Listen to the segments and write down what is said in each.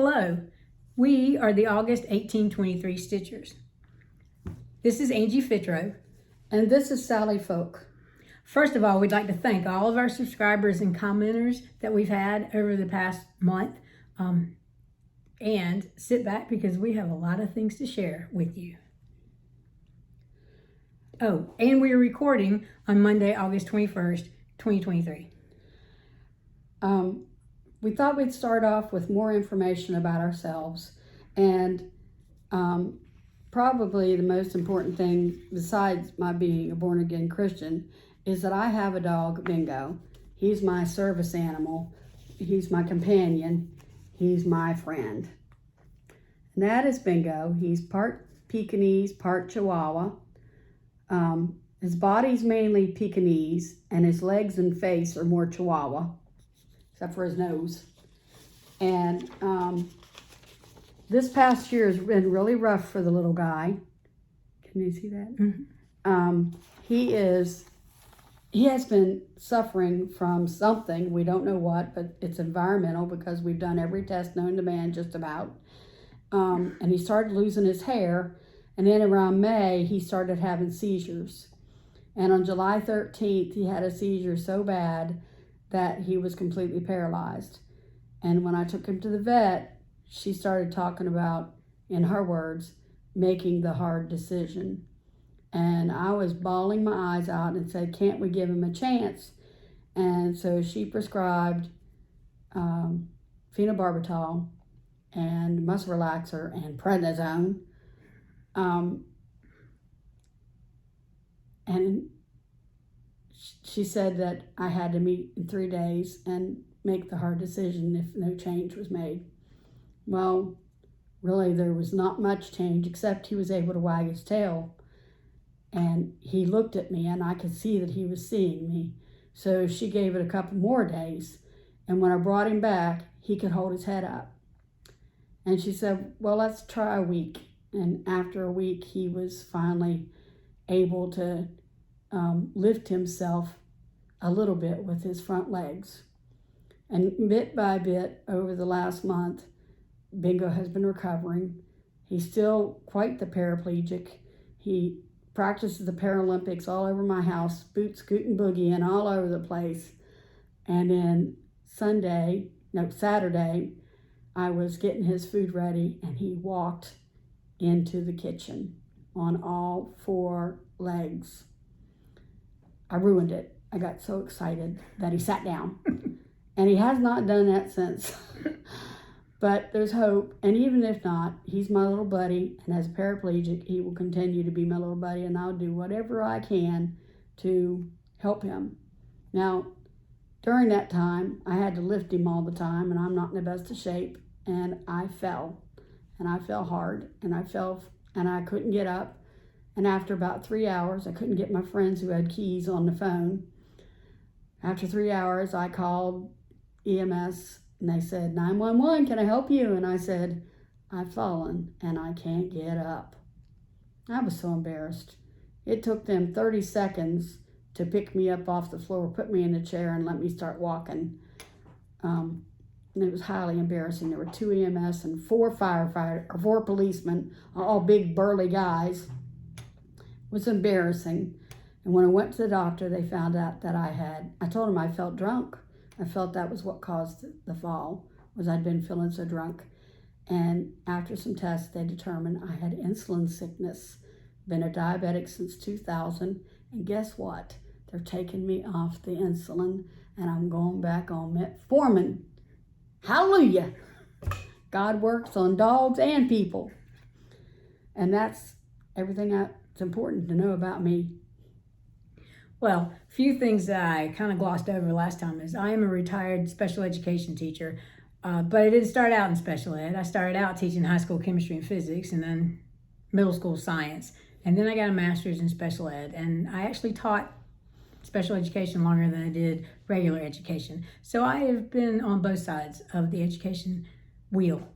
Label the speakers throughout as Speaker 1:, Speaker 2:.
Speaker 1: Hello, we are the August 1823 Stitchers. This is Angie Fitro.
Speaker 2: And this is Sally Folk.
Speaker 1: First of all, we'd like to thank all of our subscribers and commenters that we've had over the past month. And sit back because we have a lot of things to share with you. Oh, and we are recording on Monday, August 21st, 2023.
Speaker 2: We thought we'd start off with more information about ourselves, and probably the most important thing, besides my being a born-again Christian, is that I have a dog, Bingo. He's my service animal. He's my companion. He's my friend. And that is Bingo. He's part Pekingese, part Chihuahua. His body's mainly Pekingese, and his legs and face are more Chihuahua, except for his nose. And this past year has been really rough for the little guy. Can you see that?
Speaker 1: Mm-hmm.
Speaker 2: He has been suffering from something. We don't know what, but it's environmental because we've done every test known to man just about. And he started losing his hair. And then around May, he started having seizures. And on July 13th, he had a seizure so bad that he was completely paralyzed. And when I took him to the vet, she started talking about, in her words, making the hard decision. And I was bawling my eyes out and said, can't we give him a chance? And so she prescribed phenobarbital and muscle relaxer and prednisone. And she said that I had to meet in 3 days and make the hard decision if no change was made. Well, really there was not much change except he was able to wag his tail. And he looked at me and I could see that he was seeing me. So she gave it a couple more days. And when I brought him back, he could hold his head up. And she said, well, let's try a week. And after a week, he was finally able to lift himself a little bit with his front legs. And bit by bit, over the last month, Bingo has been recovering. He's still quite the paraplegic. He practices the Paralympics all over my house, boot, scoot, and boogie, and all over the place. And then Saturday, I was getting his food ready, and he walked into the kitchen on all 4 legs. I ruined it. I got so excited that he sat down. And he has not done that since. But there's hope. And even if not, he's my little buddy. And as a paraplegic, he will continue to be my little buddy. And I'll do whatever I can to help him. Now, during that time, I had to lift him all the time. And I'm not in the best of shape. And I fell. And I fell hard. And I couldn't get up. And after about 3 hours, I couldn't get my friends who had keys on the phone. After 3 hours, I called EMS, and they said, 911, can I help you? And I said, I've fallen, and I can't get up. I was so embarrassed. It took them 30 seconds to pick me up off the floor, put me in the chair, and let me start walking. And it was highly embarrassing. There were 2 EMS and 4 policemen, all big burly guys. It was embarrassing. And when I went to the doctor, they found out that I told them I felt drunk. I felt that was what caused the fall, was I'd been feeling so drunk. And after some tests, they determined I had insulin sickness, been a diabetic since 2000. And guess what? They're taking me off the insulin, and I'm going back on metformin. Hallelujah! God works on dogs and people. And that's everything that's important to know about me.
Speaker 1: Well, a few things that I kind of glossed over last time is I am a retired special education teacher, but I didn't start out in special ed. I started out teaching high school chemistry and physics, and then middle school science. And then I got a master's in special ed, and I actually taught special education longer than I did regular education. So I have been on both sides of the education wheel.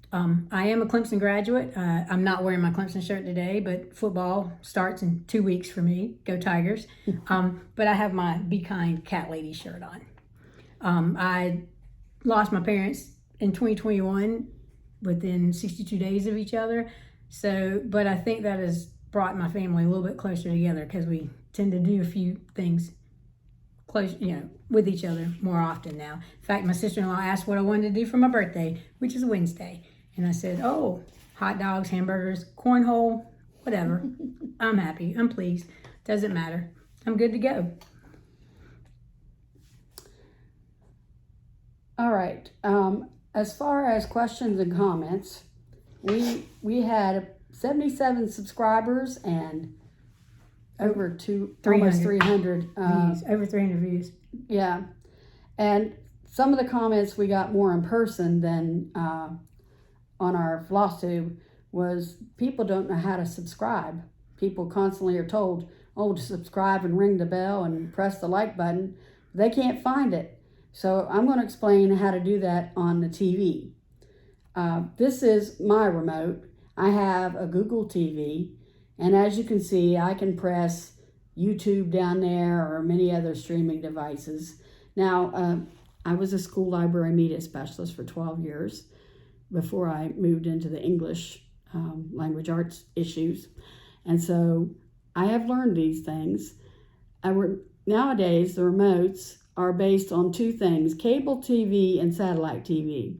Speaker 1: I am a Clemson graduate. I'm not wearing my Clemson shirt today, but football starts in 2 weeks for me. Go Tigers. But I have my Be Kind Cat Lady shirt on. I lost my parents in 2021 within 62 days of each other. So, but I think that has brought my family a little bit closer together because we tend to do a few things close, with each other more often now. In fact, my sister-in-law asked what I wanted to do for my birthday, which is Wednesday. And I said, oh, hot dogs, hamburgers, cornhole, whatever. I'm happy. I'm pleased. Doesn't matter. I'm good to go.
Speaker 2: All right. As far as questions and comments, we had 77 subscribers and almost 300
Speaker 1: views. Over 300 views.
Speaker 2: Yeah. And some of the comments we got more in person than on our Floss tube was people don't know how to subscribe. People constantly are told, oh, to subscribe and ring the bell and press the like button. They can't find it. So I'm going to explain how to do that on the TV. This is my remote. I have a Google TV, and as you can see, I can press YouTube down there or many other streaming devices. Now, I was a school library media specialist for 12 years before I moved into the English language arts issues. And so I have learned these things. Nowadays, the remotes are based on two things, cable TV and satellite TV.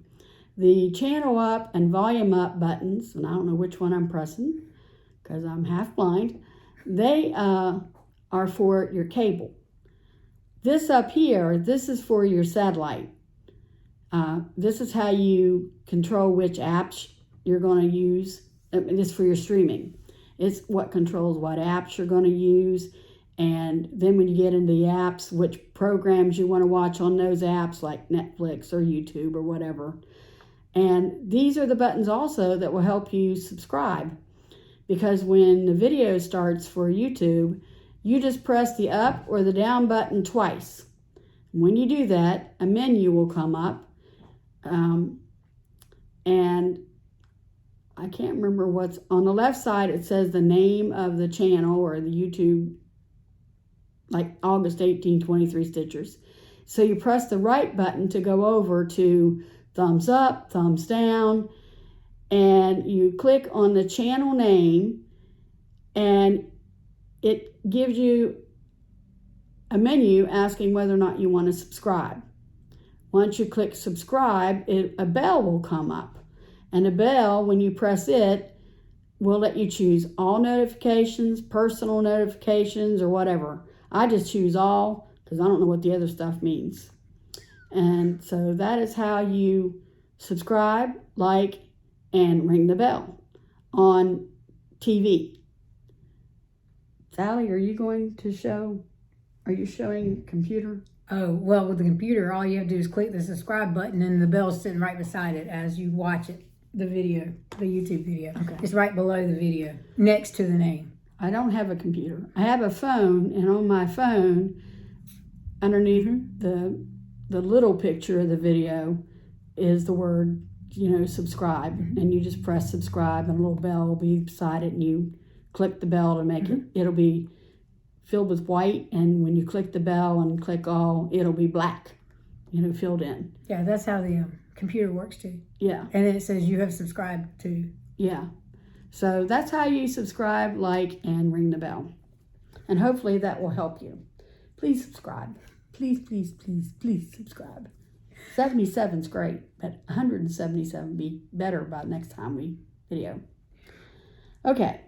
Speaker 2: The channel up and volume up buttons, and I don't know which one I'm pressing because I'm half blind, they are for your cable. This up here, this is for your satellite. This is how you control which apps you're going to use. This is for your streaming. It's what controls what apps you're going to use. And then when you get into the apps, which programs you want to watch on those apps, like Netflix or YouTube or whatever. And these are the buttons also that will help you subscribe. Because when the video starts for YouTube, you just press the up or the down button twice. When you do that, a menu will come up. And I can't remember what's on the left side. It says the name of the channel or the YouTube, like August 1823 Stitchers. So you press the right button to go over to thumbs up, thumbs down, and you click on the channel name, and it gives you a menu asking whether or not you want to subscribe. Once you click subscribe, a bell will come up. And a bell, when you press it, will let you choose all notifications, personal notifications, or whatever. I just choose all because I don't know what the other stuff means. And so that is how you subscribe, like, and ring the bell on TV. Sally, are you showing computer?
Speaker 1: Oh, well, with the computer, all you have to do is click the subscribe button and the bell's sitting right beside it as you watch it, the video, the YouTube video.
Speaker 2: Okay.
Speaker 1: It's right below the video, next to the name.
Speaker 2: I don't have a computer. I have a phone, and on my phone, underneath the little picture of the video is the word, subscribe. And you just press subscribe, and a little bell will be beside it, and you click the bell to make it'll be filled with white, and when you click the bell and click all, it'll be black, filled in.
Speaker 1: Yeah, that's how the computer works too.
Speaker 2: Yeah.
Speaker 1: And then it says you have subscribed to.
Speaker 2: Yeah. So that's how you subscribe, like, and ring the bell. And hopefully that will help you. Please subscribe. Please, please, please, please subscribe. 77's great, but 177 would be better by next time we video. Okay.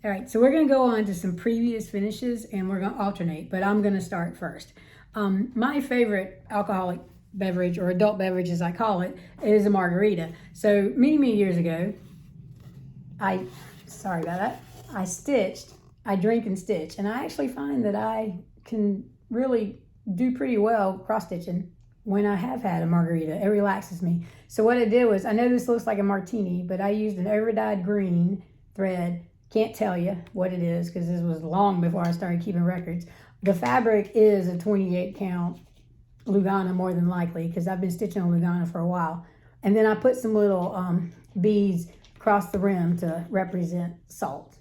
Speaker 1: All right, so we're going to go on to some previous finishes, and we're going to alternate, but I'm going to start first. My favorite alcoholic beverage, or adult beverage as I call it, is a margarita. So many years ago, I drink and stitch, and I actually find that I can really do pretty well cross-stitching when I have had a margarita. It relaxes me. So what I did was, I know this looks like a martini, but I used an overdyed green thread. Can't tell you what it is because this was long before I started keeping records. The fabric is a 28 count Lugana more than likely because I've been stitching on Lugana for a while. And then I put some little beads across the rim to represent salt.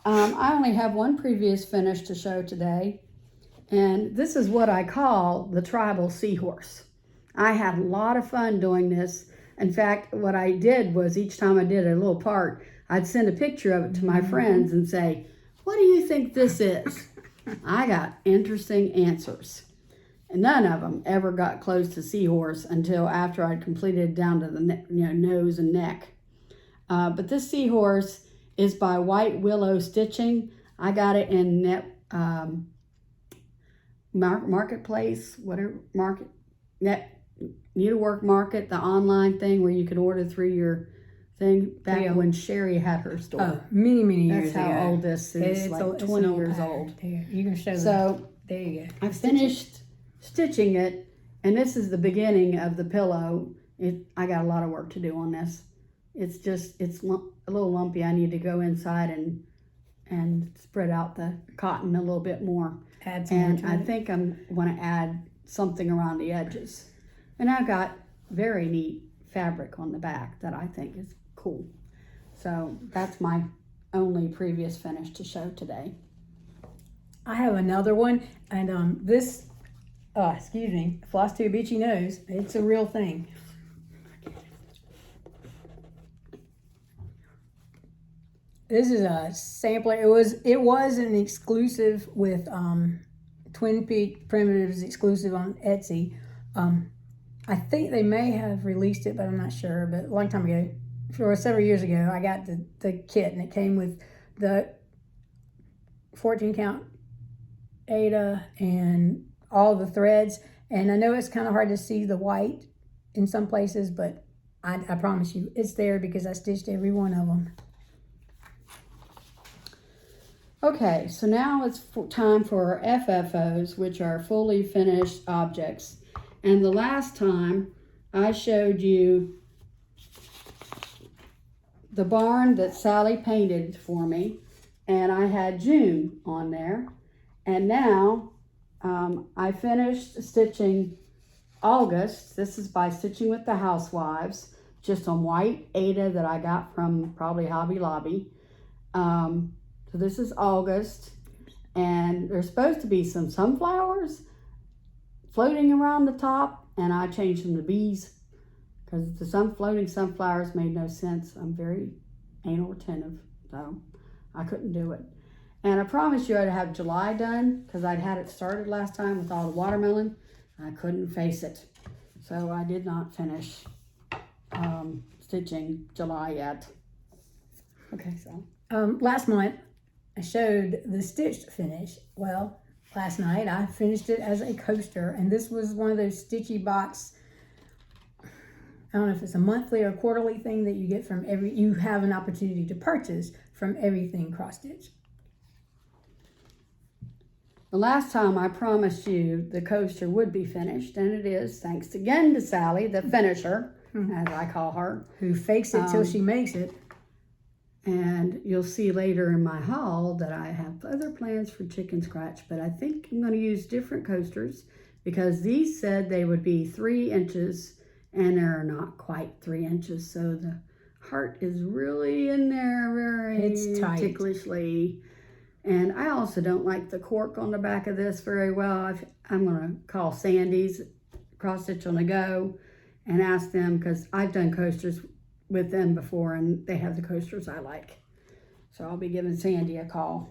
Speaker 1: I only have one previous finish to show today, and this is what I call the tribal seahorse.
Speaker 2: I had a lot of fun doing this. In fact, what I did was each time I did a little part, I'd send a picture of it to my friends and say, what do you think this is? I got interesting answers. And none of them ever got close to seahorse until after I'd completed down to the nose and neck. But this seahorse is by White Willow Stitching. I got it in Marketplace, whatever, Needlework Market, the online thing where you could order through your thing back when Sherry had her store.
Speaker 1: Oh, many years ago.
Speaker 2: That's how old this is, like 20 years old.
Speaker 1: There, you can show
Speaker 2: So,
Speaker 1: there you go.
Speaker 2: I finished stitching it, and this is the beginning of the pillow. I got a lot of work to do on this. It's a little lumpy. I need to go inside and spread out the cotton a little bit more.
Speaker 1: Add some more to
Speaker 2: I
Speaker 1: it.
Speaker 2: think I'm going to add something around the edges. And I've got very neat fabric on the back that I think is cool. So that's my only previous finish to show today.
Speaker 1: I have another one, and this, excuse me, Floss to a Beachy Nose. It's a real thing. This is a sampler. It was an exclusive with Twin Peak Primitives exclusive on Etsy. I think they may have released it, but I'm not sure. But a long time ago, several years ago, I got the kit, and it came with the 14 count Ada and all the threads. And I know it's kind of hard to see the white in some places, but I promise you it's there because I stitched every one of them.
Speaker 2: Okay, so now it's time for our FFOs, which are fully finished objects. And the last time I showed you the barn that Sally painted for me, and I had June on there. And now I finished stitching August. This is by Stitching with the Housewives, just on white Ada that I got from probably Hobby Lobby. So this is August, and there's supposed to be some sunflowers floating around the top, and I changed them to bees because the floating sunflowers made no sense. I'm very anal retentive, so I couldn't do it. And I promised you I'd have July done because I'd had it started last time with all the watermelon. I couldn't face it, so I did not finish stitching July yet. Okay, so
Speaker 1: Last month, I showed the stitched finish. Well, last night I finished it as a coaster, and this was one of those stitchy box. I don't know if it's a monthly or quarterly thing that you get from you have an opportunity to purchase from Everything Cross Stitch.
Speaker 2: The last time I promised you the coaster would be finished, and it is, thanks again to Sally, the finisher, as I call her.
Speaker 1: Who fakes it till she makes it.
Speaker 2: And you'll see later in my haul that I have other plans for Chicken Scratch, but I think I'm going to use different coasters because these said they would be 3 inches, and they're not quite 3 inches. So the heart is really in there very ticklishly. And I also don't like the cork on the back of this very well. I'm going to call Sandy's Cross Stitch on the Go and ask them, because I've done coasters with them before and they have the coasters I like. So I'll be giving Sandy a call.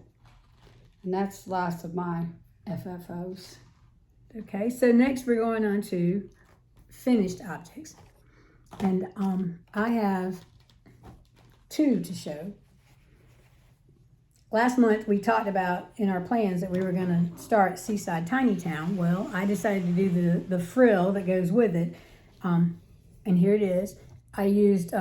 Speaker 2: And that's the last of my FFOs.
Speaker 1: Okay, so next we're going on to finished objects. And I have 2 to show. Last month we talked about in our plans that we were going to start Seaside Tiny Town. Well, I decided to do the frill that goes with it. And here it is. I used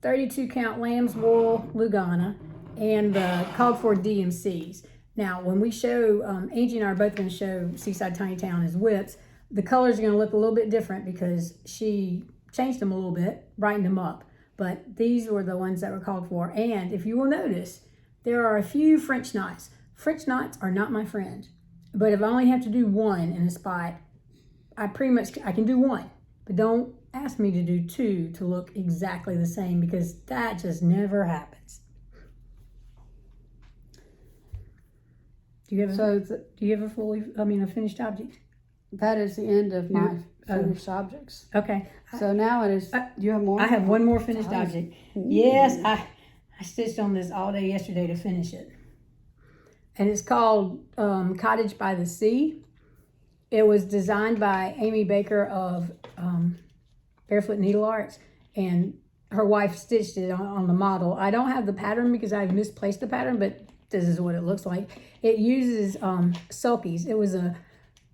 Speaker 1: 32 count lamb's wool Lugana and the called for DMCs. Now, when we show, Angie and I are both going to show Seaside Tiny Town as whips, the colors are going to look a little bit different because she changed them a little bit, brightened them up. But these were the ones that were called for. And if you will notice, there are a few French knots. French knots are not my friend. But if I only have to do one in a spot, I can do one. But don't ask me to do 2 to look exactly the same because that just never happens. Do you have a finished object?
Speaker 2: that is the end of my finished objects.
Speaker 1: Okay.
Speaker 2: So now it is, do you have more?
Speaker 1: I have one more finished object. Yes, I stitched on this all day yesterday to finish it. And it's called Cottage by the Sea. It was designed by Amy Baker of Barefoot Needle Arts, and her wife stitched it on the model. I don't have the pattern because I've misplaced the pattern, but this is what it looks like. It uses sulkies. It was a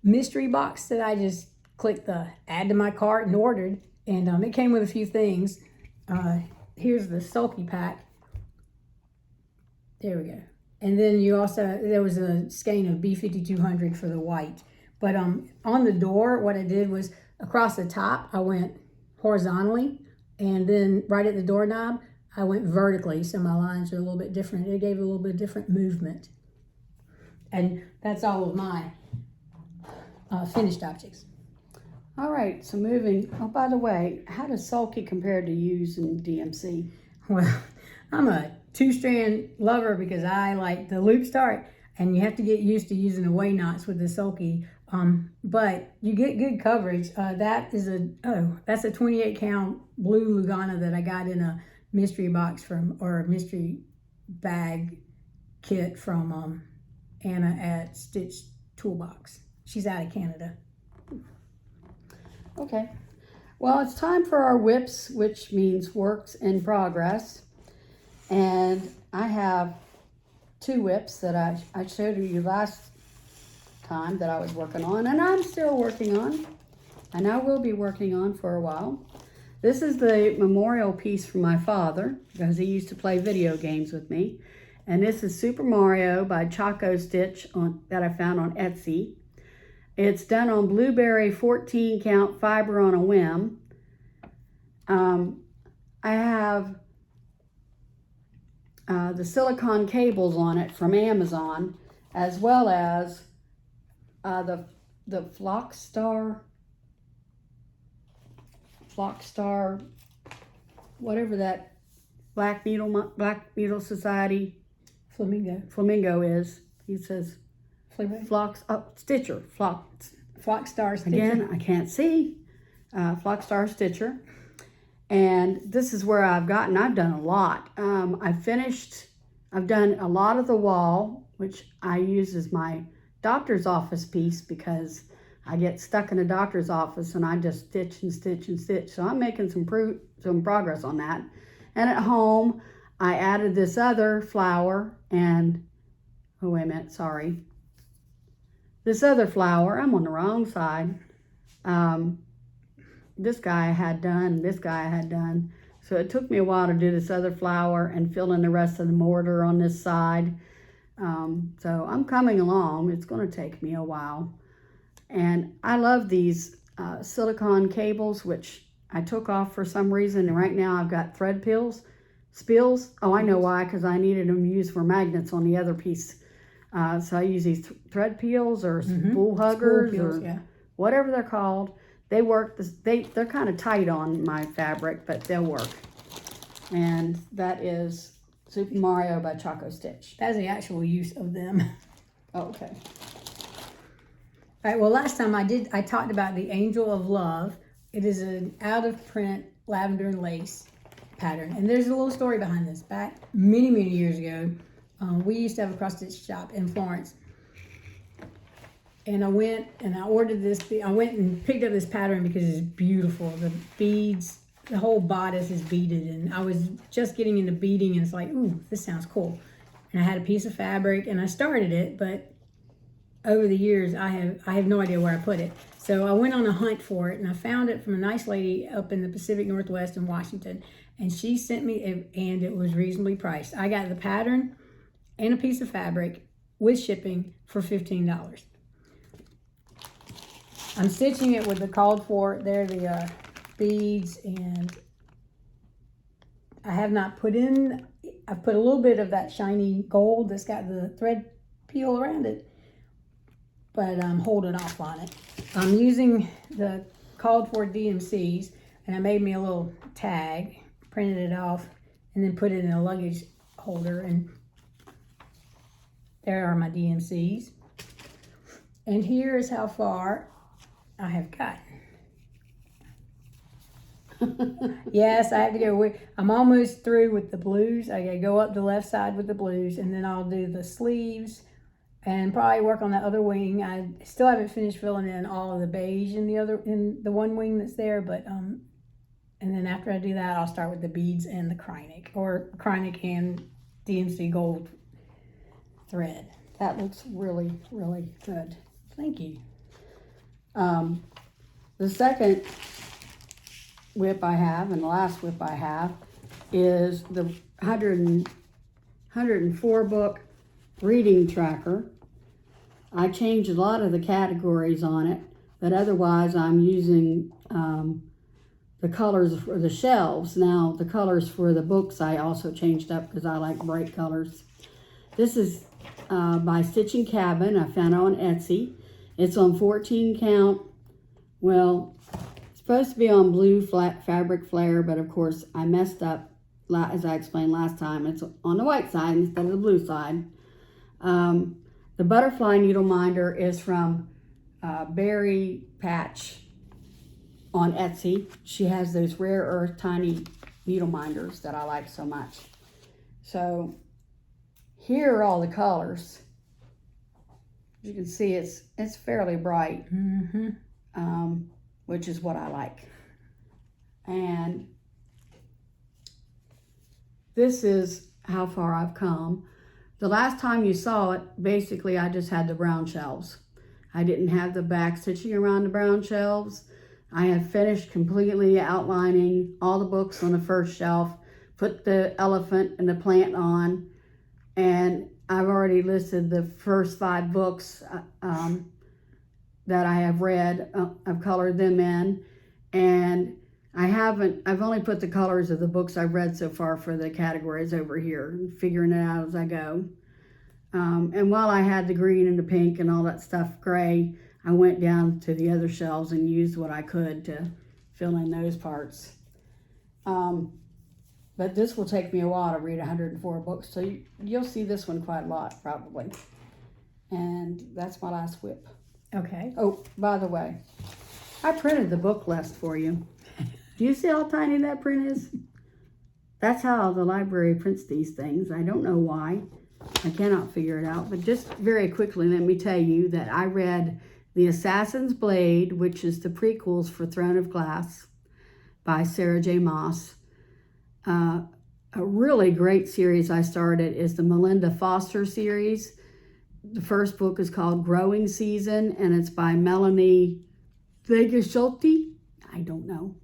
Speaker 1: mystery box that I just clicked the add to my cart and ordered, and it came with a few things. Here's the sulky pack. There we go. And then you also, there was a skein of B5200 for the white. But on the door, what I did was across the top, I went horizontally, and then right at the doorknob, I went vertically, so my lines are a little bit different. It gave a little bit different movement. And that's all of my finished objects.
Speaker 2: All right, so moving. Oh, by the way, how does sulky compare to using DMC?
Speaker 1: Well, I'm a two-strand lover because I like the loop start, and you have to get used to using away knots with the sulky. But you get good coverage. That's a 28 count blue Lugana that I got in a mystery box or a mystery bag kit from Anna at Stitch Toolbox. She's out of Canada.
Speaker 2: Okay. Well, it's time for our whips, which means works in progress. And I have 2 whips that I showed you last time that I was working on, and I'm still working on, and I will be working on for a while. This is the memorial piece from my father, because he used to play video games with me. And this is Super Mario by ChocoCocoStitch that I found on Etsy. It's done on blueberry 14 count fiber on a whim. I have the silicone cables on it from Amazon, as well as the Flockstar, whatever that Black Needle Society Flamingo is. He says Stitcher.
Speaker 1: Flockstar Stitcher.
Speaker 2: Again, I can't see. Flockstar Stitcher. And this is where I've done a lot. I've done a lot of the wall, which I use as my doctor's office piece because I get stuck in a doctor's office and I just stitch and stitch and stitch. So I'm making some progress on that. And at home, I added this other flower and, oh wait a minute, sorry. This other flower, I'm on the wrong side. This guy I had done, this guy I had done. So it took me a while to do this other flower and fill in the rest of the mortar on this side. So I'm coming along. It's going to take me a while. And I love these silicone cables, which I took off for some reason. And right now I've got thread spills. Oh, I know why, because I needed them used for magnets on the other piece. So I use these thread peels or spool huggers or whatever they're called. They work. They're kind of tight on my fabric, but they'll work. And that is Super Mario by ChocoCocoStitch.
Speaker 1: That's the actual use of them.
Speaker 2: Oh, okay.
Speaker 1: All right, well, last time I talked about the Angel of Love. It is an out-of-print lavender and lace pattern. And there's a little story behind this. Back many, many years ago, we used to have a cross-stitch shop in Florence. And I went and I ordered this. I went and picked up this pattern because it's beautiful. The beads, the whole bodice is beaded. And I was just getting into beading and it's like, ooh, this sounds cool. And I had a piece of fabric and I started it, but over the years, I have no idea where I put it. So I went on a hunt for it, and I found it from a nice lady up in the Pacific Northwest in Washington, and she sent me, and it was reasonably priced. I got the pattern and a piece of fabric with shipping for $15. I'm stitching it with the called for. There are the beads, and I have not put in, I've put a little bit of that shiny gold that's got the thread peel around it, but I'm holding off on it. I'm using the called for DMCs, and I made me a little tag, printed it off, and then put it in a luggage holder, and there are my DMCs. And here is how far I have got. Yes, I have to go. I'm almost through with the blues. I gotta go up the left side with the blues, and then I'll do the sleeves and probably work on that other wing. I still haven't finished filling in all of the beige in the one wing that's there, but and then after I do that, I'll start with the beads and the Krynic and DMC gold thread.
Speaker 2: That looks really, really good.
Speaker 1: Thank you.
Speaker 2: The second whip I have, and the last whip I have, is the 104 book reading tracker. I changed a lot of the categories on it, but otherwise I'm using the colors for the shelves. Now the colors for the books I also changed up because I like bright colors. This is by Stitching Cabin. I found it on Etsy. It's on 14 count. Well, it's supposed to be on blue flat fabric flare, but of course I messed up. As I explained last time, it's on the white side instead of the blue side. The butterfly needle minder is from BerriPatch on Etsy. She has those rare earth tiny needle minders that I like so much. So here are all the colors. As you can see, it's fairly bright, which is what I like. And this is how far I've come. The last time you saw it, basically I just had the brown shelves. I didn't have the back stitching around the brown shelves. I have finished completely outlining all the books on the first shelf, put the elephant and the plant on, and I've already listed the first 5 books that I have read. I've colored them in, and I've only put the colors of the books I've read so far for the categories over here, figuring it out as I go. And while I had the green and the pink and all that stuff gray, I went down to the other shelves and used what I could to fill in those parts. But this will take me a while to read 104 books, so you'll see this one quite a lot probably. And that's my last whip.
Speaker 1: Okay.
Speaker 2: Oh, by the way, I printed the book list for you. Do you see how tiny that print is? That's how the library prints these things. I don't know why. I cannot figure it out. But just very quickly, let me tell you that I read The Assassin's Blade, which is the prequels for Throne of Glass by Sarah J. Maas. A really great series I started is the Melinda Foster series. The first book is called Growing Season, and it's by Melanie Vegaschulte. I don't know.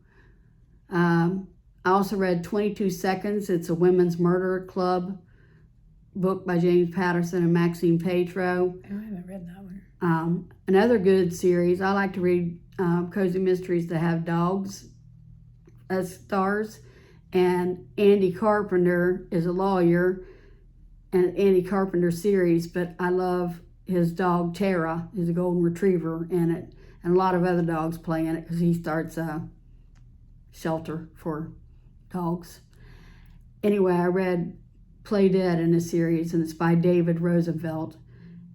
Speaker 2: I also read 22 Seconds. It's a women's murder club book by James Patterson and Maxine Petro.
Speaker 1: I haven't read that one.
Speaker 2: Another good series. I like to read cozy mysteries that have dogs as stars. And Andy Carpenter is a lawyer, and Andy Carpenter series, but I love his dog Tara. He's a golden retriever in it, and a lot of other dogs play in it because he starts a shelter for dogs. Anyway, I read Play Dead in a series, and it's by David Roosevelt.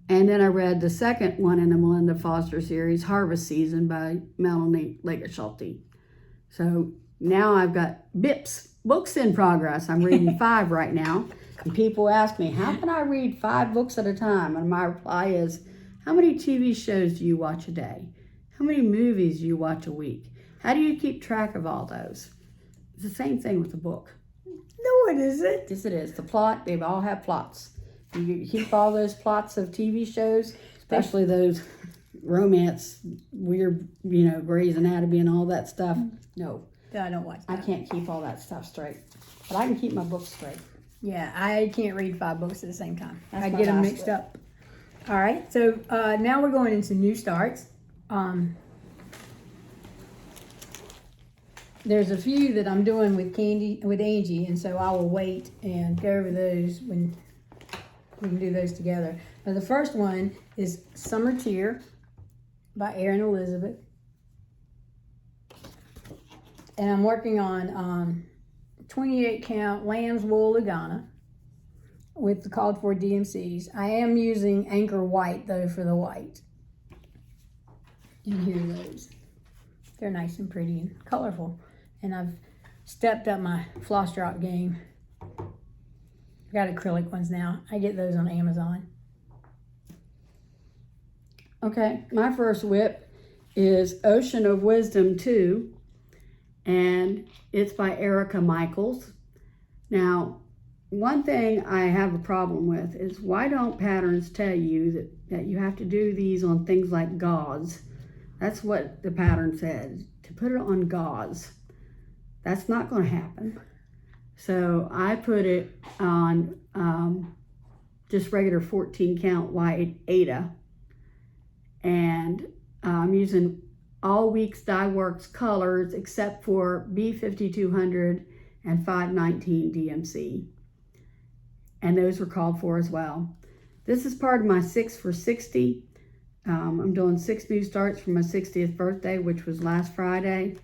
Speaker 2: And then I read the second one in the Melinda Foster series, Harvest Season by Melanie Vegaschulte. So now I've got books in progress. I'm reading 5 right now. And people ask me, how can I read 5 books at a time? And my reply is, how many TV shows do you watch a day? How many movies do you watch a week? How do you keep track of all those? It's the same thing with the book.
Speaker 1: No, it isn't.
Speaker 2: Yes, it is. The plot, they all have plots. You keep all those plots of TV shows, especially those romance, weird, Grey's Anatomy and all that stuff. No.
Speaker 1: I don't watch that.
Speaker 2: I can't keep all that stuff straight. But I can keep my books straight.
Speaker 1: Yeah, I can't read 5 books at the same time.
Speaker 2: That's
Speaker 1: I
Speaker 2: my
Speaker 1: get them
Speaker 2: last
Speaker 1: mixed
Speaker 2: whip.
Speaker 1: up. All right, so now we're going into new starts. There's a few that I'm doing with Angie, and so I will wait and go over those when we can do those together. Now the first one is Summer Cheer by Erin Elizabeth. And I'm working on 28 count lamb's wool Lagana with the called for DMCs. I am using Anchor White though for the white. And here are those. They're nice and pretty and colorful. And I've stepped up my floss drop game. I've got acrylic ones now. I get those on Amazon.
Speaker 2: Okay, my first whip is Ocean of Wisdom 2, and it's by Erica Michaels. Now, one thing I have a problem with is why don't patterns tell you that you have to do these on things like gauze? That's what the pattern says, to put it on gauze. That's not going to happen. So I put it on just regular 14 count white Ada. And I'm using All Weeks Dye Works colors except for B5200 and 519 DMC. And those were called for as well. This is part of my 6 for 60. I'm doing 6 new starts for my 60th birthday, which was last Friday.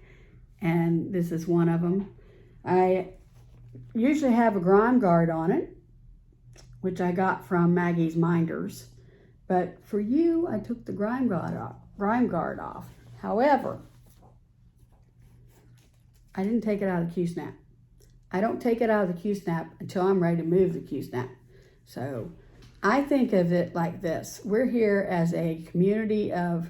Speaker 2: And this is one of them. I usually have a grime guard on it, which I got from Maggie's Minders. But for you, I took the grime guard off. However, I didn't take it out of the Q-snap. I don't take it out of the Q-snap until I'm ready to move the Q-snap. So I think of it like this. We're here as a community of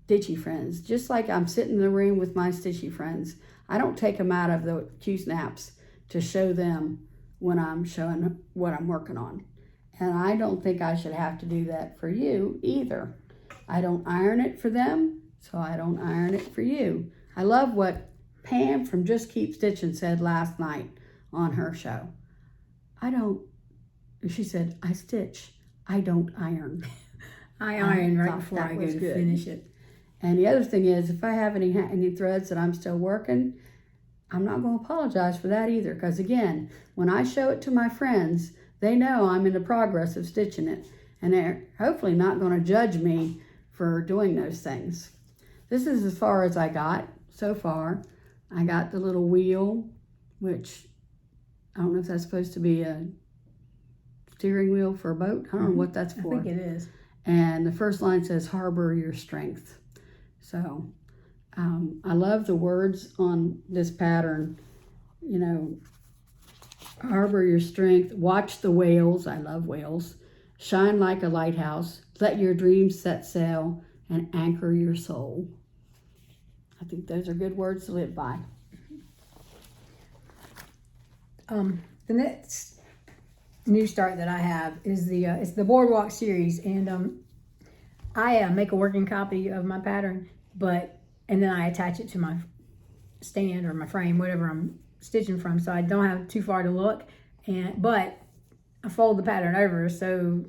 Speaker 2: stitchy friends. Just like I'm sitting in the room with my stitchy friends. I don't take them out of the Q-snaps to show them when I'm showing what I'm working on. And I don't think I should have to do that for you either. I don't iron it for them, so I don't iron it for you. I love what Pam from Just Keep Stitching said last night on her show. She said, I stitch, I don't iron.
Speaker 1: I iron right before I go to finish it.
Speaker 2: And the other thing is, if I have any threads that I'm still working, I'm not going to apologize for that either. Because again, when I show it to my friends, they know I'm in the progress of stitching it. And they're hopefully not going to judge me for doing those things. This is as far as I got so far. I got the little wheel, which I don't know if that's supposed to be a steering wheel for a boat. I don't know what that's for.
Speaker 1: I think it is.
Speaker 2: And the first line says, harbor your strength. So I love the words on this pattern. You know, harbor your strength, watch the whales. I love whales. Shine like a lighthouse. Let your dreams set sail and anchor your soul. I think those are good words to live by.
Speaker 1: The next new start that I have is it's the Boardwalk series, and I make a working copy of my pattern, and then I attach it to my stand or my frame, whatever I'm stitching from, so I don't have too far to look. But I fold the pattern over. So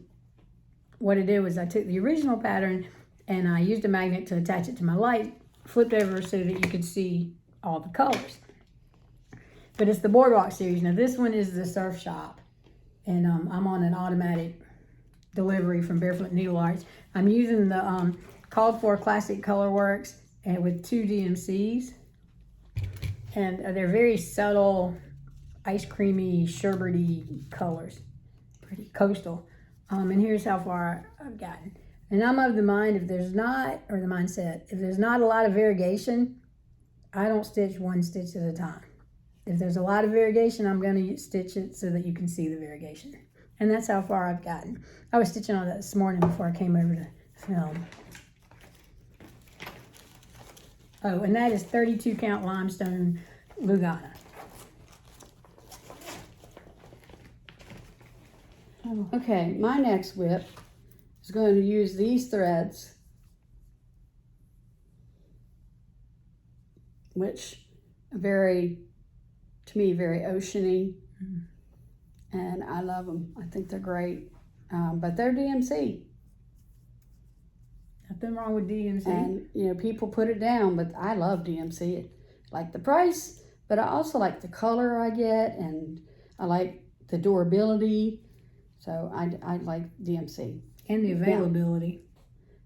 Speaker 1: what I did was I took the original pattern and I used a magnet to attach it to my light, flipped over so that you could see all the colors. But it's the Boardwalk series. Now this one is the Surf Shop, and I'm on an automatic delivery from Barefoot Needle Arts. I'm using the called for Classic Colorworks and with 2 DMCs, and they're very subtle, ice creamy, sherbety colors, pretty coastal. And here's how far I've gotten. And I'm of the mind, if there's not a lot of variegation, I don't stitch one stitch at a time. If there's a lot of variegation, I'm going to stitch it so that you can see the variegation. And that's how far I've gotten. I was stitching on that this morning before I came over to film. Oh, and that is 32 count limestone Lugana.
Speaker 2: Okay, my next whip is going to use these threads, which are very oceany, and I love them. I think they're great, but they're DMC.
Speaker 1: Nothing wrong with DMC.
Speaker 2: And, you know, people put it down, but I love DMC. I like the price, but I also like the color I get, and I like the durability. So I like DMC.
Speaker 1: And the availability.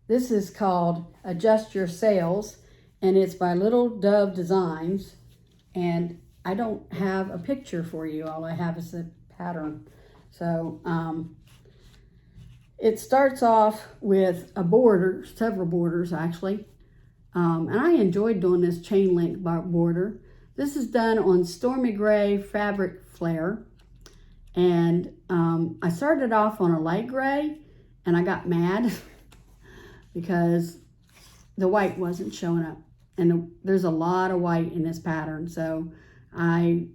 Speaker 2: This is called Adjust Your Sails, and it's by Little Dove Designs. And I don't have a picture for you. All I have is the pattern. So It starts off with a border, several borders actually. And I enjoyed doing this chain link border. This is done on Stormy Gray fabric flare. And I started off on a light gray and I got mad because the white wasn't showing up. And there's a lot of white in this pattern. So I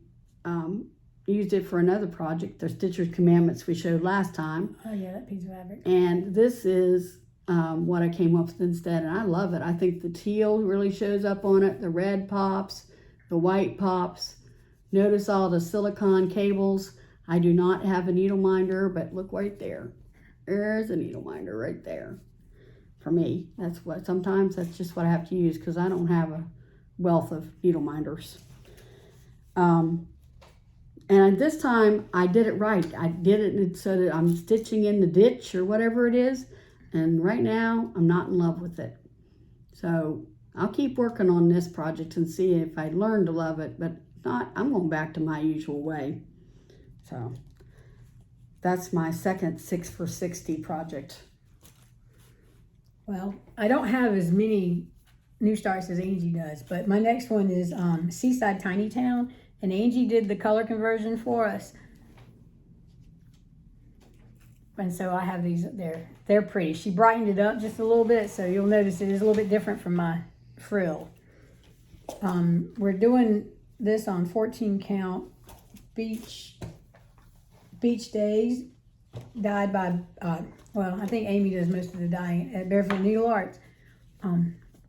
Speaker 2: used it for another project, the Stitcher's Commandments we showed last time.
Speaker 1: Oh yeah, that piece of fabric.
Speaker 2: And this is what I came up with instead, and I love it. I think the teal really shows up on it. The red pops, the white pops. Notice all the silicone cables. I do not have a needle minder, but look right there. There's a needle minder right there. For me, sometimes that's just what I have to use because I don't have a wealth of needle minders. And this time I did it right. I did it so that I'm stitching in the ditch or whatever it is. And right now, I'm not in love with it. So I'll keep working on this project and see if I learn to love it. But if not, I'm going back to my usual way. So that's my second 6 for 60 project.
Speaker 1: Well, I don't have as many new starts as Angie does, but my next one is Seaside Tiny Town. And Angie did the color conversion for us. And so I have these, they're pretty. She brightened it up just a little bit, so you'll notice it is a little bit different from my frill. We're doing this on 14 count beach days, dyed by, well, I think Amy does most of the dyeing at Barefoot Needle Arts.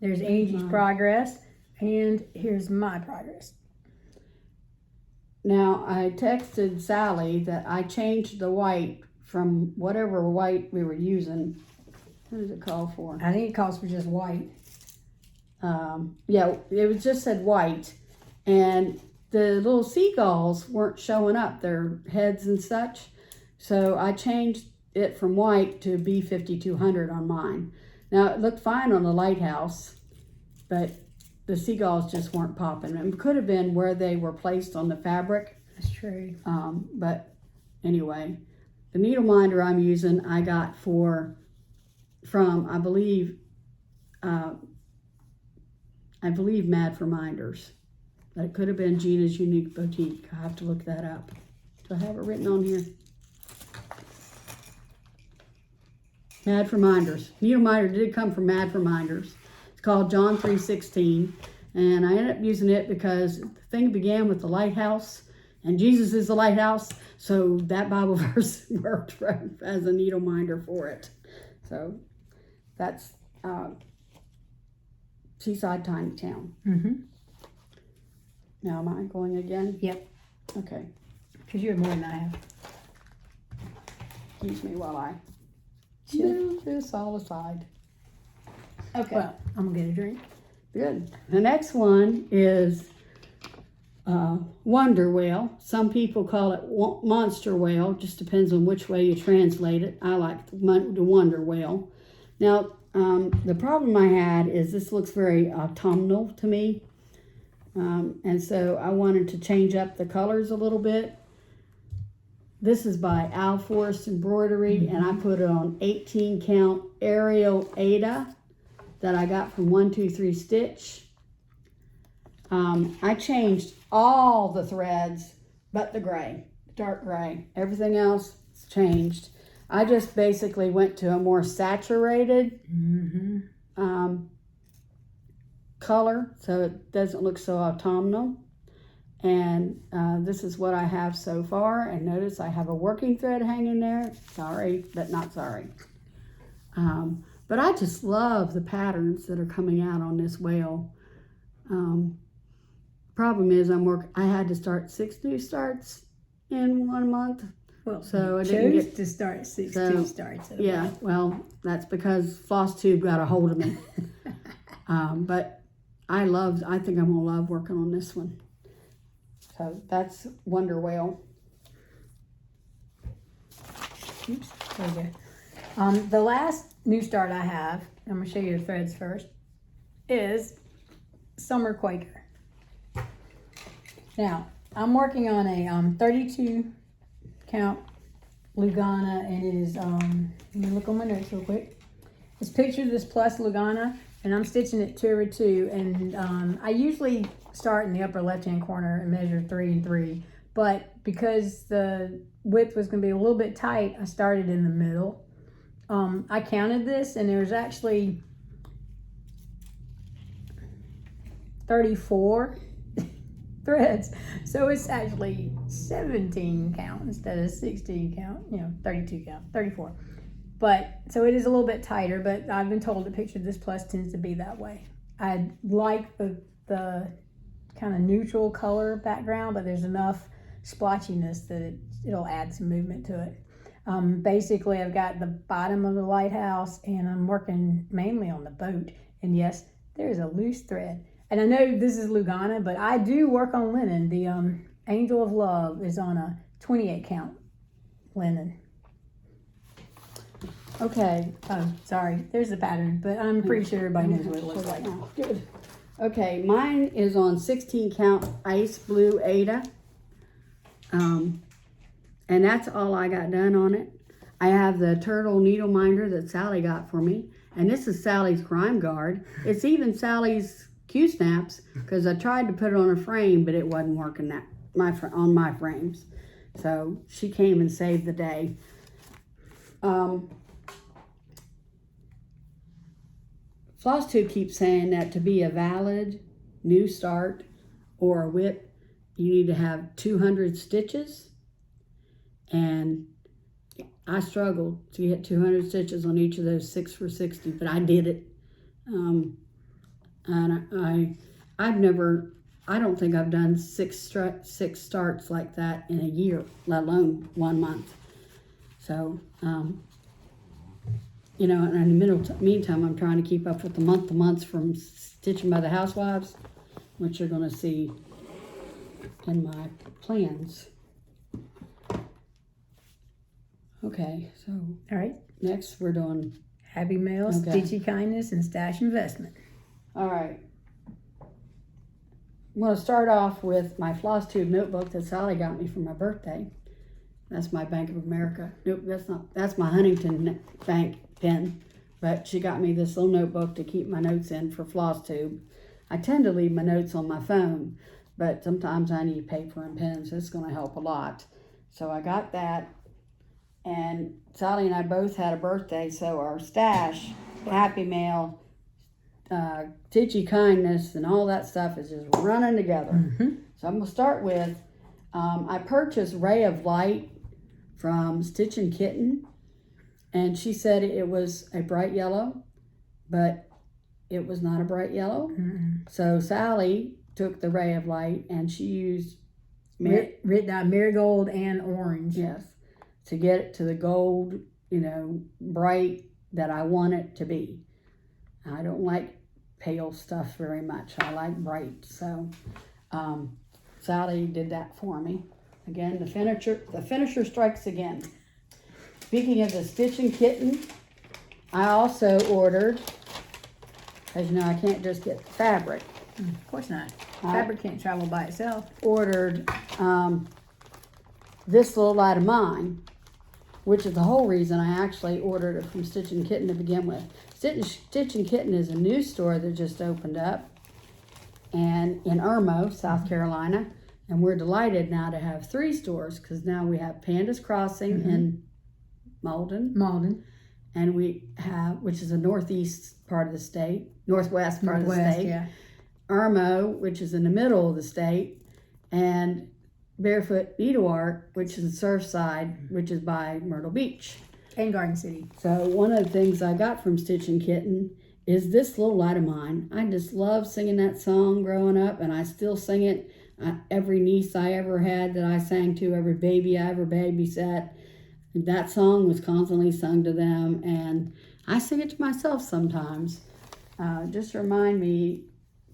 Speaker 1: There's Angie's progress, and here's my progress.
Speaker 2: Now, I texted Sally that I changed the white from whatever white we were using. What does it call for?
Speaker 1: I think it calls for just white.
Speaker 2: Yeah, it was just said white. And the little seagulls weren't showing up, their heads and such. So I changed it from white to B5200 on mine. Now, it looked fine on the lighthouse, but the seagulls just weren't popping. It could have been where they were placed on the fabric.
Speaker 1: That's true.
Speaker 2: But anyway, the needle minder I'm using, I got from, I believe MadForMinders. But it could have been Gina's Unique Boutique. I have to look that up. Do I have it written on here? MadForMinders. Needle minder did come from MadForMinders. It's called John 3:16. And I ended up using it because the thing began with the lighthouse. And Jesus is the lighthouse. So that Bible verse worked as a needle minder for it. So that's Seaside Tiny Town.
Speaker 1: Mm-hmm.
Speaker 2: Now am I going again?
Speaker 1: Yep.
Speaker 2: Okay.
Speaker 1: Because you have more than I have.
Speaker 2: Excuse me while I shift this all aside. Okay.
Speaker 1: Well, I'm going to get a drink.
Speaker 2: Good. The next one is Wonder Whale. Some people call it Monster Whale. Just depends on which way you translate it. I like the Wonder Whale. Now, the problem I had is this looks very autumnal to me. And so I wanted to change up the colors a little bit. This is by Al Forrest Embroidery, and I put it on 18 count Ariel Ada that I got from 123 Stitch. I changed all the threads but the gray, dark gray. Everything else is changed. I just basically went to a more saturated color so it doesn't look so autumnal. And this is what I have so far. And notice I have a working thread hanging there. Sorry, but not sorry. But I just love the patterns that are coming out on this whale. Problem is I had to start 6 new starts in 1 month.
Speaker 1: Well,
Speaker 2: so I
Speaker 1: didn't
Speaker 2: didn't
Speaker 1: get to start 16 starts.
Speaker 2: Yeah, well, that's because Floss Tube got a hold of me. But I think I'm gonna love working on this one. So that's Wonder Whale.
Speaker 1: Oops, there we go. The last new start I have, I'm gonna show you the threads first, is Summer Quaker. Now, I'm working on a 32 count Lugana, and it is, let me look on my notes real quick. It's pictured this plus Lugana, and I'm stitching it 2/2, and I usually start in the upper left-hand corner and measure 3 and 3, but because the width was going to be a little bit tight, I started in the middle. I counted this, and there's actually 34 threads, so it's actually 17 count instead of 16 count, 32 count, 34. But so it is a little bit tighter, but I've been told that picture this plus tends to be that way. I like the kind of neutral color background, but there's enough splotchiness that it'll add some movement to it. Basically, I've got the bottom of the lighthouse, and I'm working mainly on the boat. And yes, there's a loose thread. And I know this is Lugana, but I do work on linen. The Angel of Love is on a 28 count linen. Okay, sorry, there's the pattern, but I'm pretty sure everybody knows what it looks like.
Speaker 2: Good. Okay, mine is on 16 count ice blue Ada. And that's all I got done on it. I have the turtle needle minder that Sally got for me. And this is Sally's grime guard. It's even Sally's Q-snaps, because I tried to put it on a frame, but it wasn't working on my frames. So she came and saved the day. FlossTube keeps saying that to be a valid new start or a whip, you need to have 200 stitches. And I struggled to get 200 stitches on each of those 6 for 60, but I did it. And I don't think I've done six starts like that in a year, let alone 1 month. So, and in the meantime, I'm trying to keep up with the months from Stitching by the Housewives, which you're going to see in my plans. Okay, so
Speaker 1: All right,
Speaker 2: next we're doing,
Speaker 1: Happy Mail, Stitchy Kindness, and Stash Investment.
Speaker 2: all right. I'm going to start off with my FlossTube notebook that Sally got me for my birthday. That's my Bank of America. Nope, that's not. That's my Huntington Bank pen. But she got me this little notebook to keep my notes in for FlossTube. I tend to leave my notes on my phone, but sometimes I need paper and pens. It's going to help a lot. So I got that. And Sally and I both had a birthday, so our stash, Happy Mail, Stitchy Kindness, and all that stuff is just running together.
Speaker 1: Mm-hmm.
Speaker 2: So I'm going to start with, I purchased Ray of Light from Stitchin' Kitten, and she said it was a bright yellow, but it was not a bright yellow.
Speaker 1: Mm-hmm.
Speaker 2: So Sally took the Ray of Light and she used
Speaker 1: marigold and orange.
Speaker 2: Yes, to get it to the gold, bright that I want it to be. I don't like pale stuff very much. I like bright. So Sally did that for me. Again, the finisher strikes again. Speaking of the Stitchin' Kitten, I also ordered, as you know, I can't just get fabric.
Speaker 1: Of course not. Fabric can't travel by itself.
Speaker 2: Ordered this little light of mine, which is the whole reason I actually ordered it from Stitchin' Kitten to begin with. Stitchin' Kitten is a new store that just opened up and in Irmo, South Carolina. And we're delighted now to have 3 stores, because now we have Pandas Crossing in Malden. And we have, which is the northwest part of the state. Yeah. Irmo, which is in the middle of the state. And Barefoot Needlework, which is Surfside, which is by Myrtle Beach.
Speaker 1: And Garden City.
Speaker 2: So one of the things I got from Stitchin' Kitten is this little light of mine. I just loved singing that song growing up, and I still sing it. Every niece I ever had that I sang to, every baby I ever babysat, that song was constantly sung to them, and I sing it to myself sometimes. Just to remind me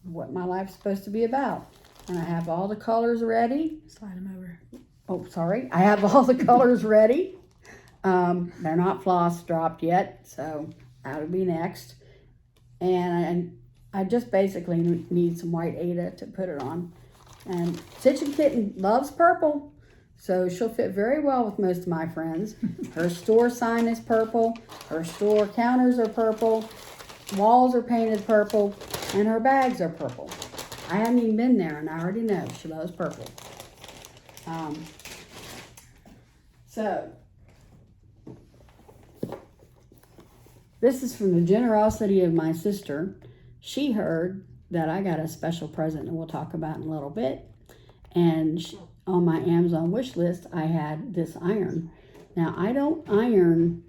Speaker 2: what my life's supposed to be about. And I have all the colors ready.
Speaker 1: Slide them over.
Speaker 2: Oh, sorry. I have all the colors ready. They're not floss dropped yet, so that'll be next. And I just basically need some white Ada to put it on. And Stitchin' Kitten loves purple, So she'll fit very well with most of my friends. Her store sign is purple. Her store counters are purple. Walls are painted purple. And her bags are purple. I haven't even been there and I already know she loves purple. So, this is from the generosity of my sister. She heard that I got a special present and we'll talk about in a little bit. And on my Amazon wish list, I had this iron. Now, I don't iron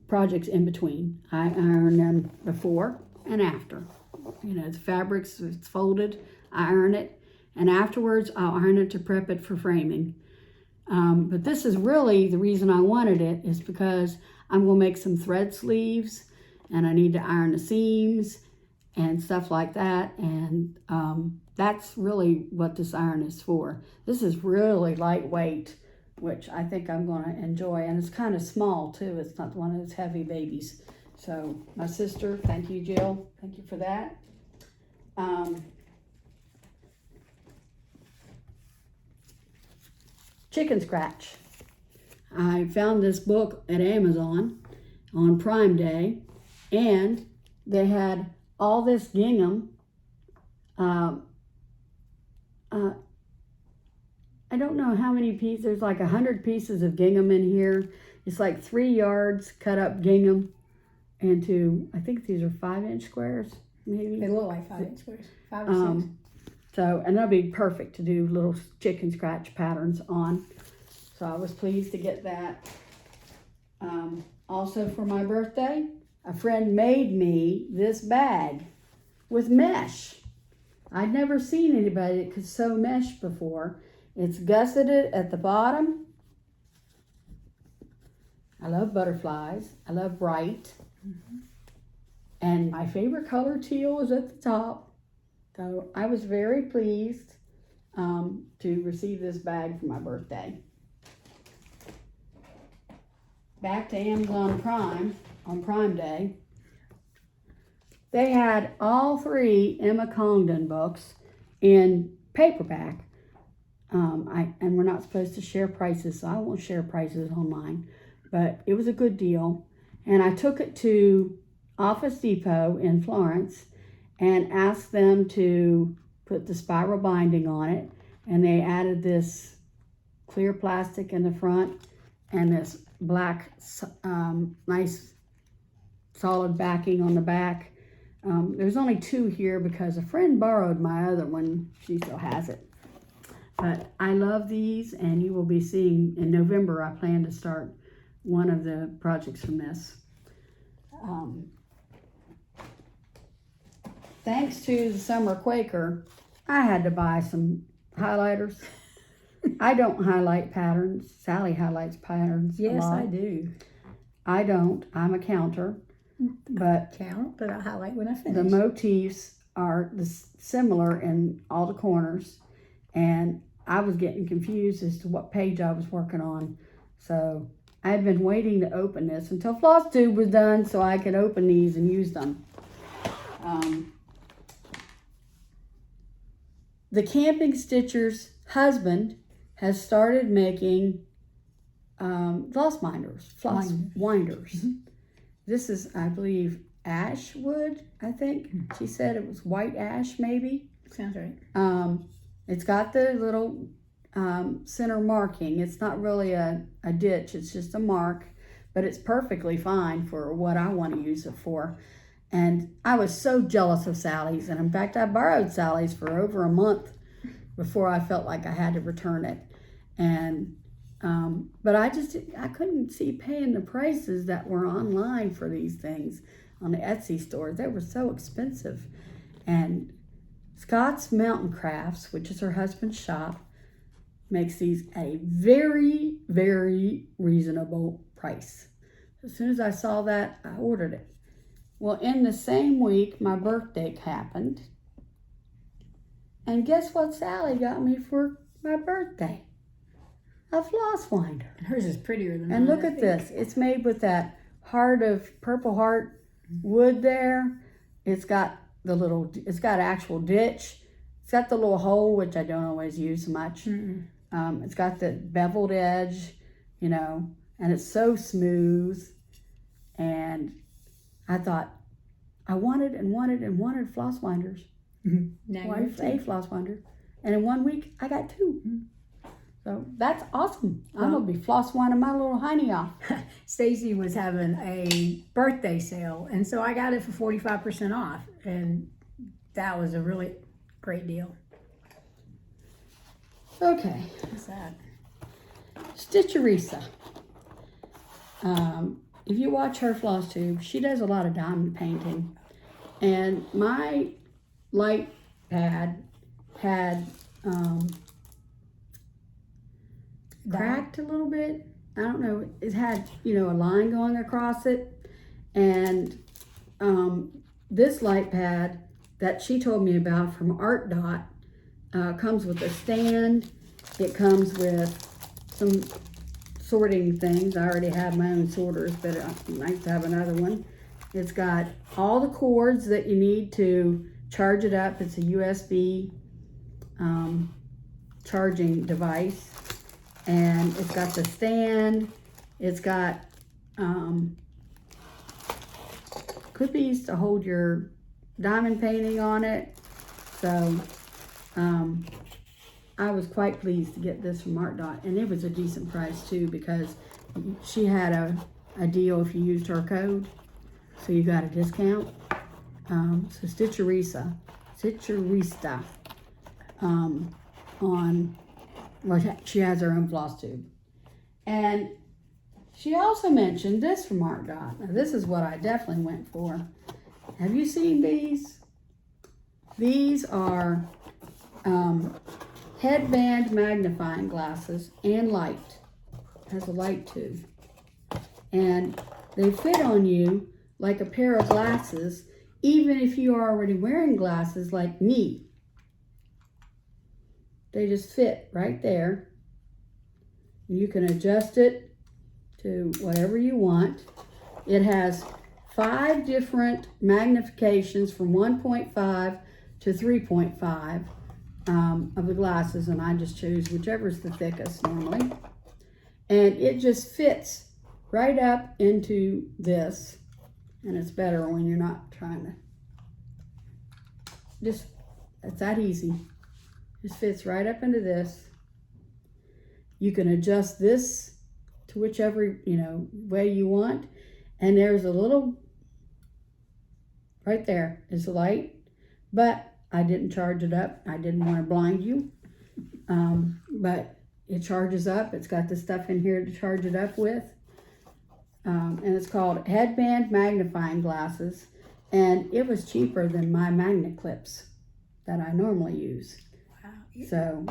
Speaker 2: projects in between. I iron them before and after. You know, the fabrics, it's folded, I iron it. And afterwards, I'll iron it to prep it for framing. But this is really the reason I wanted it is because I'm going to make some thread sleeves and I need to iron the seams and stuff like that. And that's really what this iron is for. This is really lightweight, which I think I'm going to enjoy. And it's kind of small too. It's not one of those heavy babies. So my sister, thank you, Jill. Thank you for that. Chicken scratch. I found this book at Amazon on Prime Day, and they had all this gingham. I don't know how many pieces. There's like 100 pieces of gingham in here. It's like 3 yards cut up gingham into, I think these are 5-inch squares, maybe.
Speaker 1: They look like 5-inch squares, 5 or 6.
Speaker 2: So, and that'll be perfect to do little chicken scratch patterns on. So I was pleased to get that. Also for my birthday, a friend made me this bag with mesh. I'd never seen anybody that could sew mesh before. It's gusseted at the bottom. I love butterflies. I love bright. Mm-hmm. And my favorite color, teal, is at the top. So I was very pleased to receive this bag for my birthday. Back to Amazon Prime on Prime Day. They had all 3 Emma Congdon books in paperback. And we're not supposed to share prices, so I won't share prices on mine. But it was a good deal. And I took it to Office Depot in Florence and asked them to put the spiral binding on it. And they added this clear plastic in the front and this black, nice solid backing on the back. There's only 2 here because a friend borrowed my other one. She still has it. But I love these, and you will be seeing in November, I plan to start one of the projects from this. Thanks to the summer Quaker, I had to buy some highlighters. I don't highlight patterns. Sally highlights patterns.
Speaker 1: Yes, I do.
Speaker 2: I don't. I'm a counter. But
Speaker 1: I highlight when I finish.
Speaker 2: The motifs are similar in all the corners. And I was getting confused as to what page I was working on. So I had been waiting to open this until Floss Tube was done so I could open these and use them. The camping stitcher's husband has started making floss winders. Mm-hmm. This is, I believe, ash wood, I think. Mm-hmm. She said it was white ash, maybe.
Speaker 1: Sounds right.
Speaker 2: It's got the little center marking. It's not really a ditch. It's just a mark. But it's perfectly fine for what I want to use it for. And I was so jealous of Sally's. And in fact, I borrowed Sally's for over a month before I felt like I had to return it. And but I couldn't see paying the prices that were online for these things on the Etsy store. They were so expensive. And ScottsMountainCrafts, which is her husband's shop, makes these a very, very reasonable price. As soon as I saw that, I ordered it. Well, in the same week, my birthday happened. And guess what Sally got me for my birthday? A floss winder.
Speaker 1: And hers is prettier than mine.
Speaker 2: And look at this. It's made with that purple heart wood there. It's got actual ditch. It's got the little hole, which I don't always use much. It's got the beveled edge, you know, and it's so smooth. And I thought, I wanted floss winders.
Speaker 1: Now
Speaker 2: A floss winder. And in 1 week, I got 2. So that's awesome. I'm going to be floss winding my little honey off.
Speaker 1: Stacy was having a birthday sale, and so I got it for 45% off. And that was a really great deal.
Speaker 2: Okay.
Speaker 1: What's that?
Speaker 2: Stitcherisa. If you watch her floss tube, she does a lot of diamond painting. And my light pad had cracked a little bit. I don't know. It had, you know, a line going across it. And this light pad that she told me about from Art Dot comes with a stand. It comes with some sorting things. I already have my own sorters, but it's nice to have another one. It's got all the cords that you need to charge it up. It's a USB charging device. And it's got the stand. It's got clippies to hold your diamond painting on it. So I was quite pleased to get this from Art Dot. And it was a decent price too, because she had a deal if you used her code. So you got a discount. So Stitcherista on, well, she has her own floss tube. And she also mentioned this from Art Dot. Now this is what I definitely went for. Have you seen these? These are headband magnifying glasses and light. It has a light tube. And they fit on you like a pair of glasses, even if you are already wearing glasses like me. They just fit right there. You can adjust it to whatever you want. It has 5 different magnifications from 1.5 to 3.5 of the glasses, and I just choose whichever is the thickest normally. And it just fits right up into this, and it's better when you're not trying to, just, it's that easy. Just fits right up into this. You can adjust this to whichever, you know, way you want. And there's a little, right there is the light, but I didn't charge it up. I didn't want to blind you. But it charges up. It's got the stuff in here to charge it up with. And it's called Headband Magnifying Glasses. And it was cheaper than my magnet clips that I normally use. So,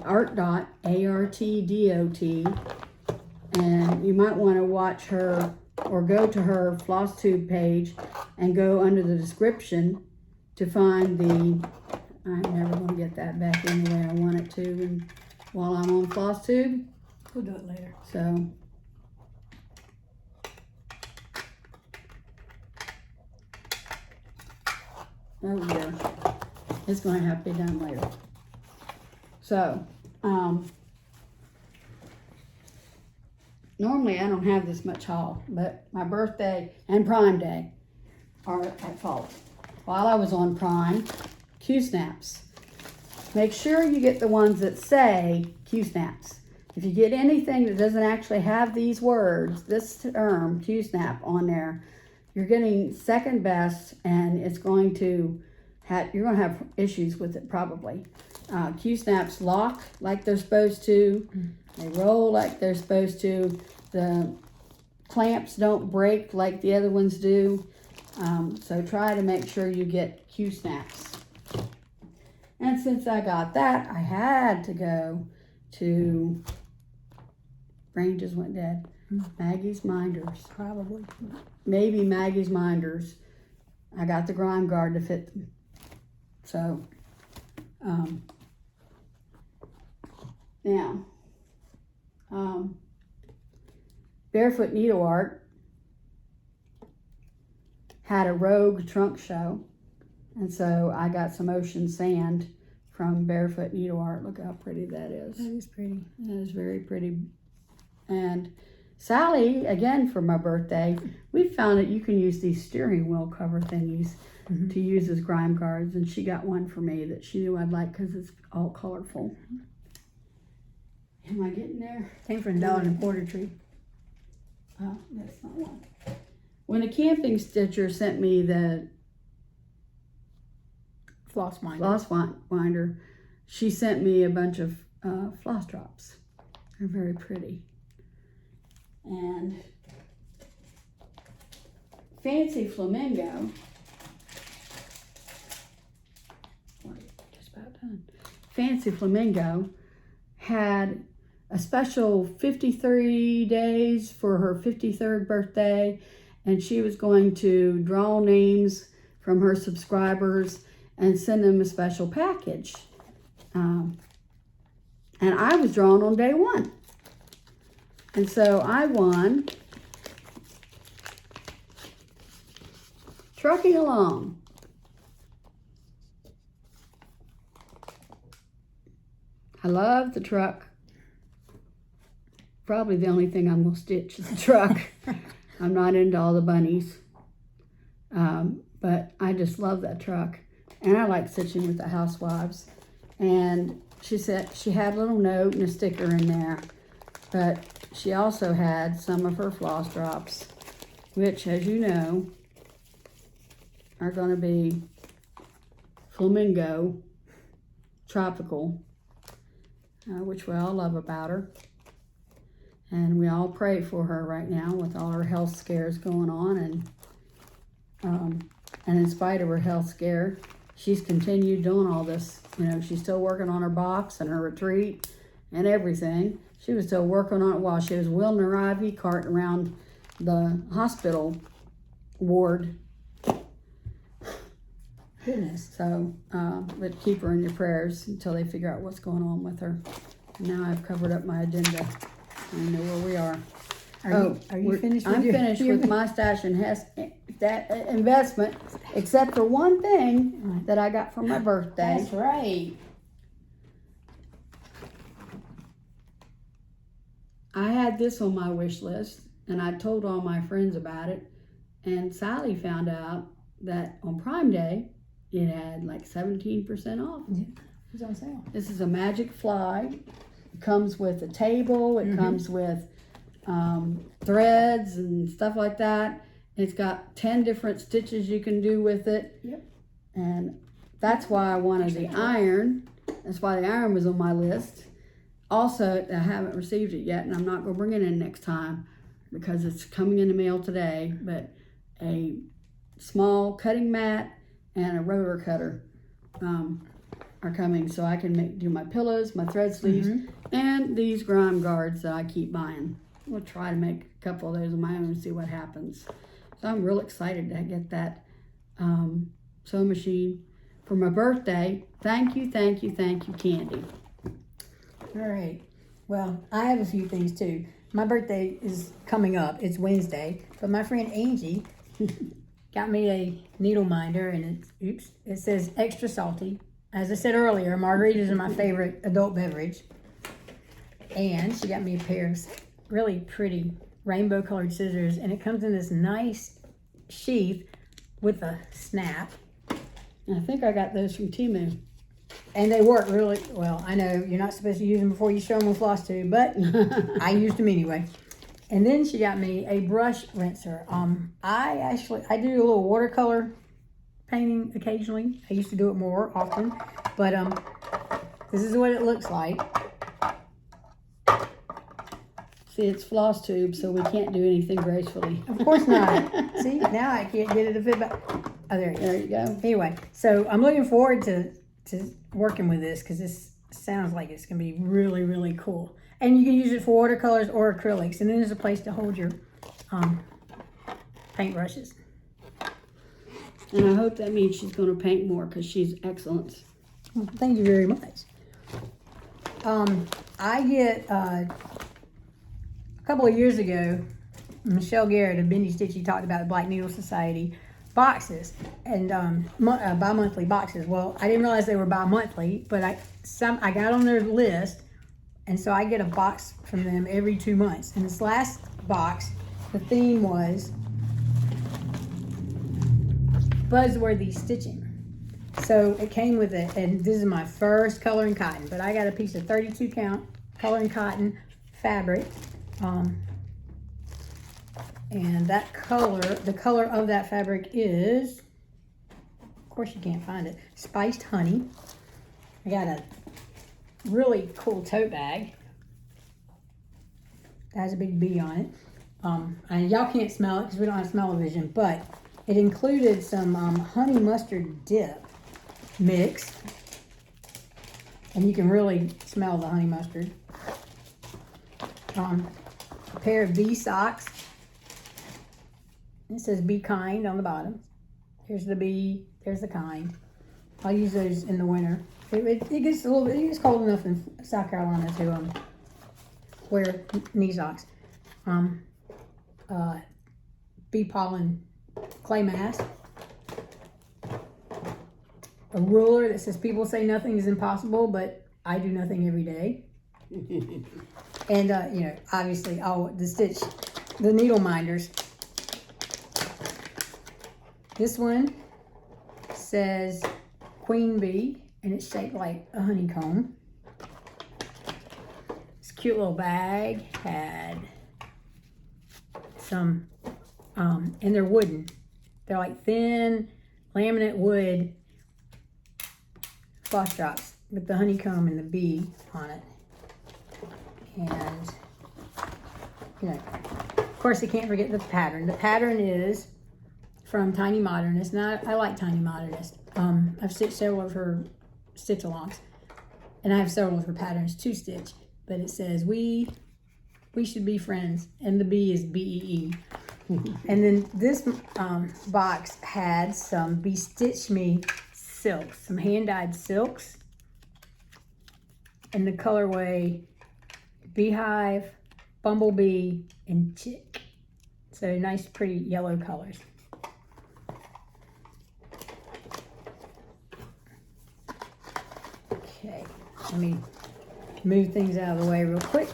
Speaker 2: Art Dot, A-R-T-D-O-T, and you might want to watch her or go to her floss tube page and go under the description to find the, I'm never going to get that back in the way I want it to and while I'm on floss tube.
Speaker 1: We'll do it later.
Speaker 2: So, oh yeah, it's going to have to be done later. So, normally I don't have this much haul, but my birthday and Prime Day are at fault. While I was on Prime, Q-snaps. Make sure you get the ones that say Q-snaps. If you get anything that doesn't actually have these words, this term, Q-snap, on there, you're getting second best, and it's going to have, you're going to have issues with it probably. Q-snaps lock like they're supposed to. They roll like they're supposed to. The clamps don't break like the other ones do. So try to make sure you get Q-snaps. And since I got that, I had to go to, brain just went dead, Maggie's Minders.
Speaker 1: Probably.
Speaker 2: Maybe Maggie's Minders. I got the grime guard to fit them. So, now, Barefoot Needle Art had a rogue trunk show, and so I got some ocean sand from Barefoot Needle Art. Look how pretty that is.
Speaker 1: That is pretty.
Speaker 2: That is very pretty. And Sally, again for my birthday, we found that you can use these steering wheel cover thingies to use as grime cards, and she got one for me that she knew I'd like because it's all colorful. Am I getting there?
Speaker 1: Came from Dollar and Porter Tree.
Speaker 2: Oh, that's not one. When a camping stitcher sent me the
Speaker 1: Floss minder.
Speaker 2: floss winder, she sent me a bunch of floss drops. They're very pretty. And Fancy Flamingo, just about done. Fancy Flamingo had a special 53 days for her 53rd birthday, and she was going to draw names from her subscribers and send them a special package. And I was drawn on day one. And so I won Trucking Along. I love the truck. Probably the only thing I'm going to stitch is the truck. I'm not into all the bunnies. But I just love that truck. And I like stitching with the Housewives. And she said she had a little note and a sticker in there. But she also had some of her floss drops, which, as you know, are going to be Flamingo Tropical, which we all love about her. And we all pray for her right now with all her health scares going on. And in spite of her health scare, she's continued doing all this. You know, she's still working on her box and her retreat and everything. She was still working on it while she was wheeling her IV cart around the hospital ward.
Speaker 1: Goodness.
Speaker 2: So, but keep her in your prayers until they figure out what's going on with her. And now I've covered up my agenda. I know where we are.
Speaker 1: Are you finished with
Speaker 2: I'm finished with my stash and investment, except for one thing that I got for my birthday.
Speaker 1: That's right.
Speaker 2: I had this on my wish list, and I told all my friends about it, and Sally found out that on Prime Day, it had like 17% off.
Speaker 1: Yeah, it was on sale.
Speaker 2: This is a magic fly. It comes with a table. It comes with threads and stuff like that. It's got 10 different stitches you can do with it.
Speaker 1: Yep.
Speaker 2: And that's why I wanted the iron. That's why the iron was on my list. Also, I haven't received it yet, and I'm not going to bring it in next time because it's coming in the mail today, but a small cutting mat and a rotor cutter are coming so I can do my pillows, my thread sleeves, and these grime guards that I keep buying. We'll try to make a couple of those of my own and see what happens. So I'm real excited to get that sewing machine for my birthday. Thank you, thank you, thank you, Candy.
Speaker 1: All right. Well, I have a few things too. My birthday is coming up. It's Wednesday. But my friend Angie got me a needle minder, and it says extra salty. As I said earlier, margaritas are my favorite adult beverage. And she got me a pair of really pretty rainbow colored scissors, and it comes in this nice sheath with a snap.
Speaker 2: And I think I got those from Temu.
Speaker 1: And they work really well. I know you're not supposed to use them before you show them with floss tube, but I used them anyway. And then she got me a brush rinser. I do a little watercolor painting occasionally. I used to do it more often, but this is what it looks like.
Speaker 2: See, it's floss tube, so we can't do anything gracefully.
Speaker 1: Of course not. See, now I can't get it to fit back. Oh, there you go. Anyway, so I'm looking forward to working with this because this sounds like it's going to be really, really cool. And you can use it for watercolors or acrylics. And then there's a place to hold your paintbrushes.
Speaker 2: And I hope that means she's going to paint more because she's excellent.
Speaker 1: Well, thank you very much. I get, a couple of years ago, Michelle Garrett of Bendy Stitchy talked about the Black Needle Society. boxes and bi-monthly boxes. Well, I didn't realize they were bi-monthly, but I got on their list, and so I get a box from them every 2 months. And this last box, the theme was buzzworthy stitching. So it came with it, and this is my first coloring cotton, but I got a piece of 32 count coloring cotton fabric. And that color, the color of that fabric is, of course you can't find it, Spiced Honey. I got a really cool tote bag that has a big bee on it. And y'all can't smell it because we don't have smell-o-vision, but it included some honey mustard dip mix. And you can really smell the honey mustard. A pair of bee socks. It says be kind on the bottom. Here's the bee, there's the kind. I'll use those in the winter. It gets a little bit, it gets cold enough in South Carolina to wear knee socks. Bee pollen clay mask. A ruler that says people say nothing is impossible, but I do nothing every day. And you know, obviously, the needle minders. This one says Queen Bee, and it's shaped like a honeycomb. This cute little bag had some, and they're wooden. They're like thin laminate wood floss drops with the honeycomb and the bee on it. And, you know, of course, you can't forget the pattern. The pattern is from Tiny Modernist, and I like Tiny Modernist. I've stitched several of her stitch-alongs, and I have several of her patterns to stitch, but it says, we should be friends, and the B is B-E-E. And then this box had some Bestitch Me silks, some hand-dyed silks, and the colorway Beehive, Bumblebee, and Chick. So nice, pretty yellow colors. Okay, let me move things out of the way real quick.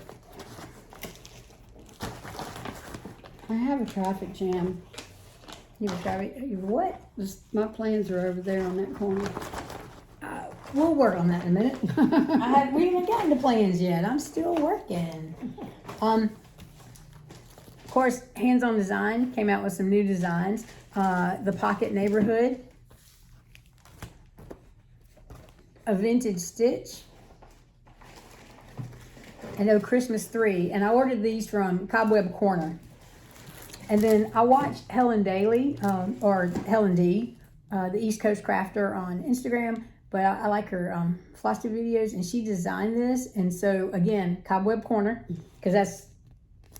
Speaker 2: I have a traffic jam.
Speaker 1: You have a traffic, you what?
Speaker 2: My plans are over there on that corner.
Speaker 1: We'll work on that in a minute. We haven't gotten to plans yet. I'm still working. Of course, Hands On Design came out with some new designs. The Pocket Neighborhood, a Vintage Stitch, and a Christmas 3. And I ordered these from Cobweb Corner. And then I watched Helen Daly, or Helen D, the East Coast Crafter on Instagram. But I like her Floss videos, and she designed this. And so, again, Cobweb Corner, because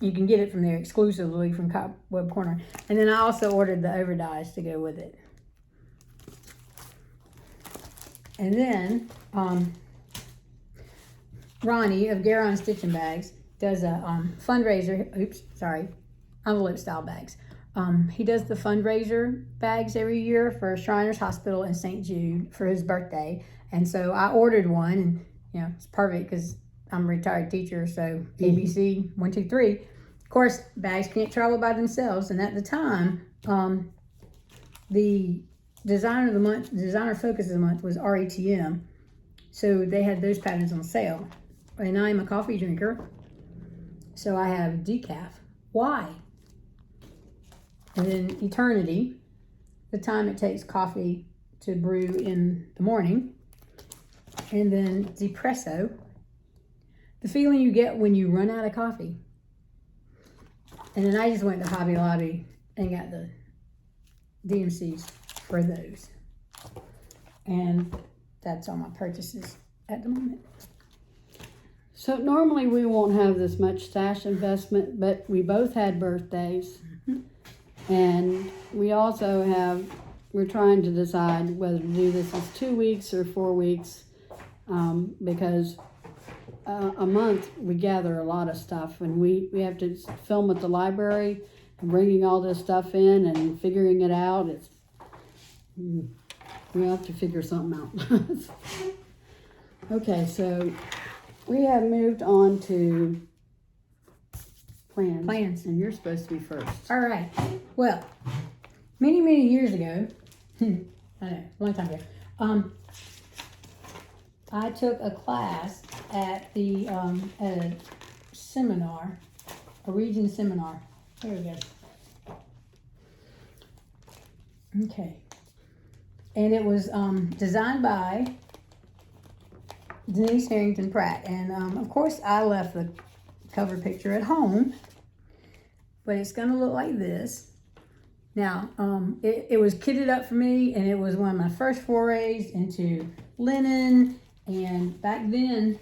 Speaker 1: you can get it from there exclusively from Cobweb Corner. And then I also ordered the overdyes to go with it. And then Ronnie of Garon Stitching Bags does a fundraiser, envelope style bags. He does the fundraiser bags every year for Shriners Hospital in St. Jude for his birthday. And so I ordered one, and you know, it's perfect because I'm a retired teacher, so ABC 1, 2, 3. Of course, bags can't travel by themselves, and at the time, the designer of the month, designer focus of the month was RATM. So they had those patterns on sale. And I'm a coffee drinker, so I have decaf. Why? And then Eternity, the time it takes coffee to brew in the morning. And then Depresso, the feeling you get when you run out of coffee. And then I just went to Hobby Lobby and got the DMCs for those. And that's all my purchases at the moment.
Speaker 2: So normally we won't have this much stash investment, but we both had birthdays. And we also we're trying to decide whether to do this as 2 weeks or 4 weeks, because a month we gather a lot of stuff, and we have to film at the library and bringing all this stuff in and figuring it out. We'll have to figure something out. Okay, so we have moved on to plans. And you're supposed to be first.
Speaker 1: All right. Well, many years ago, I know, a long time ago, I took a class at a seminar, a region seminar. Here we go. Okay. And it was designed by Denise Harrington Pratt. And of course, I left the cover picture at home, but it's going to look like this. Now, it was kitted up for me, and it was one of my first forays into linen. And back then,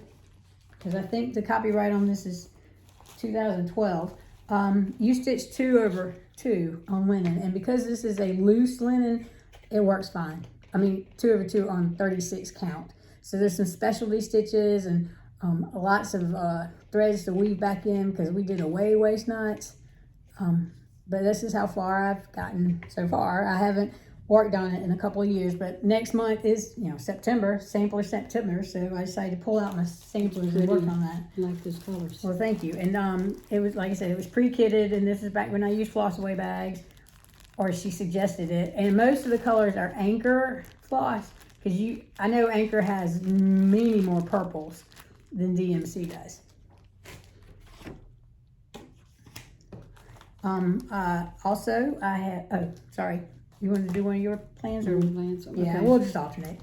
Speaker 1: because I think the copyright on this is 2012, you stitch 2/2 on linen. And because this is a loose linen, it works fine. I mean, 2/2 on 36 count. So there's some specialty stitches and lots of threads to weave back in because we did away waist knots. But this is how far I've gotten so far. I haven't worked on it in a couple of years, but next month is, September, sampler September. So I decided to pull out my samplers and work on that.
Speaker 2: I like those colors.
Speaker 1: Well, thank you. And it was, like I said, it was pre-kitted, and this is back when I used floss away bags, or she suggested it. And most of the colors are Anchor floss, because I know Anchor has many more purples than DMC does. Also, I have, sorry, you want to do one of your plans? Or
Speaker 2: plans? Okay.
Speaker 1: Yeah, we'll just alternate.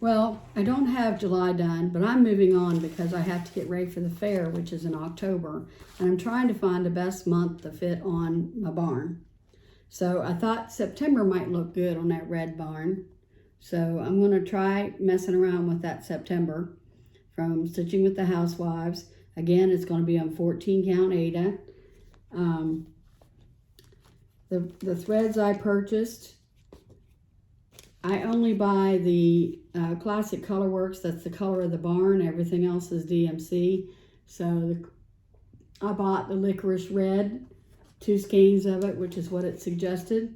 Speaker 2: Well, I don't have July done, but I'm moving on because I have to get ready for the fair, which is in October. And I'm trying to find the best month to fit on my barn. So I thought September might look good on that red barn. So I'm going to try messing around with that September from Stitching with the Housewives. Again, it's going to be on 14 count Ada. The threads I purchased, I only buy the Classic Colorworks. That's the color of the barn. Everything else is DMC. So I bought the licorice red, 2 skeins of it, which is what it suggested.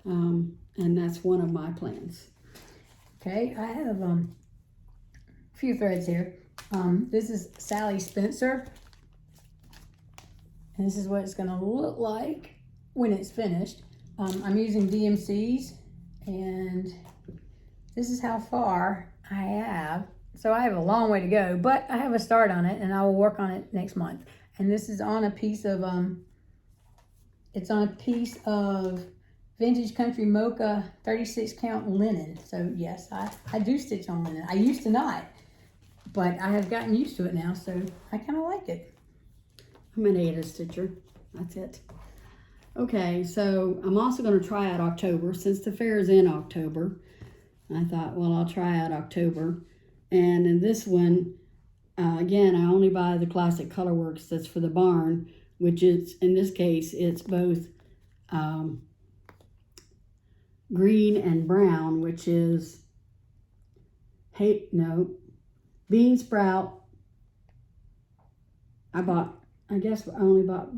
Speaker 2: And that's one of my plans.
Speaker 1: Okay, I have a few threads here. This is Sally Spencer. And this is what it's going to look like when it's finished. I'm using DMCs, and this is how far I have. So I have a long way to go, but I have a start on it, and I will work on it next month. And this is on a piece of it's on a piece of Vintage Country Mocha 36 count linen. So yes, I do stitch on linen. I used to not, but I have gotten used to it now, so I kind of like it.
Speaker 2: I'm an Ada stitcher. That's it. Okay, so I'm also going to try out October. Since the fair is in October, I thought, well, I'll try out October. And in this one, again, I only buy the Classic Colorworks. That's for the barn, which is, in this case, it's both green and brown, which is, bean sprout. I guess I only bought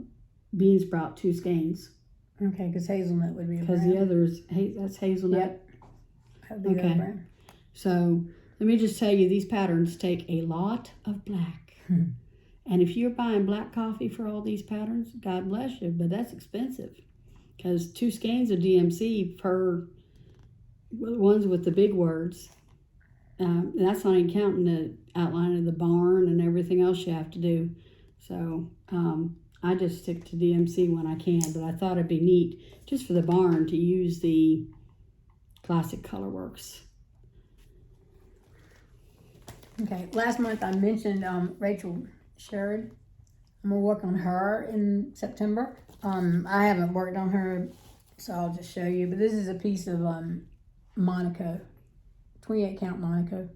Speaker 2: bean sprout 2 skeins.
Speaker 1: Okay, because hazelnut would be a
Speaker 2: because
Speaker 1: brown.
Speaker 2: the others, that's hazelnut.
Speaker 1: Yep. That would be
Speaker 2: Okay.
Speaker 1: brown.
Speaker 2: So let me just tell you, these patterns take a lot of black. And if you're buying black coffee for all these patterns, God bless you, but that's expensive. Because 2 skeins of DMC per ones with the big words. And that's not even counting the outline of the barn and everything else you have to do. So I just stick to DMC when I can, but I thought it'd be neat just for the barn to use the Classic Colorworks.
Speaker 1: Okay, last month I mentioned Rachel Sherrod. I'm gonna work on her in September. I haven't worked on her, so I'll just show you. But this is a piece of Monaco, 28 count Monaco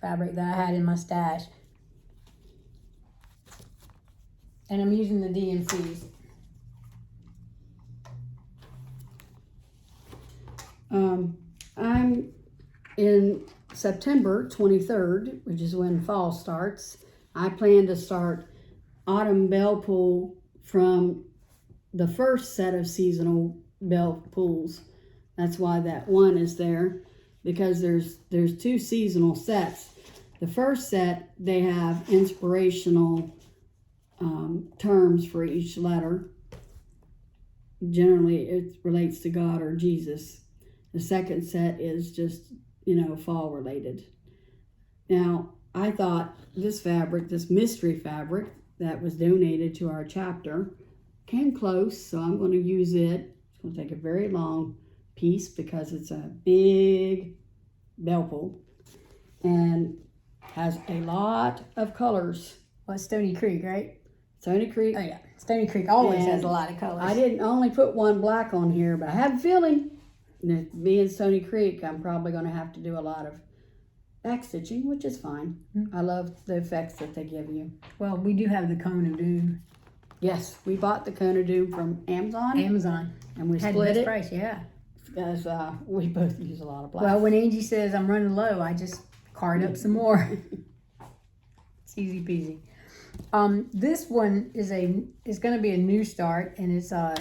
Speaker 1: fabric that I had in my stash. And I'm using the DMCs.
Speaker 2: I'm in September 23rd, which is when fall starts. I plan to start autumn bell pull from the first set of seasonal bell pulls That's why that one is there, because there's 2 seasonal sets. The first set, they have inspirational terms for each letter. Generally, it relates to God or Jesus. The second set is just, fall related. Now, I thought this fabric, this mystery fabric that was donated to our chapter, came close, so I'm going to use it. It's going to take a very long piece because it's a big bell pull and has a lot of colors.
Speaker 1: Well, Stony Creek, right?
Speaker 2: Stony Creek.
Speaker 1: Oh yeah, Stony Creek always has a lot of colors.
Speaker 2: I didn't only put one black on here, but I have a feeling that being Stony Creek, I'm probably going to have to do a lot of back stitching, which is fine. I love the effects that they give you.
Speaker 1: Well, we do have the Cone of Doom.
Speaker 2: Yes, we bought the Cone of Doom from Amazon. And we split it.
Speaker 1: Price, yeah.
Speaker 2: Because we both use a lot of black.
Speaker 1: Well, when Angie says I'm running low, I just card up some more. It's easy peasy. This one is going to be a new start, and it's a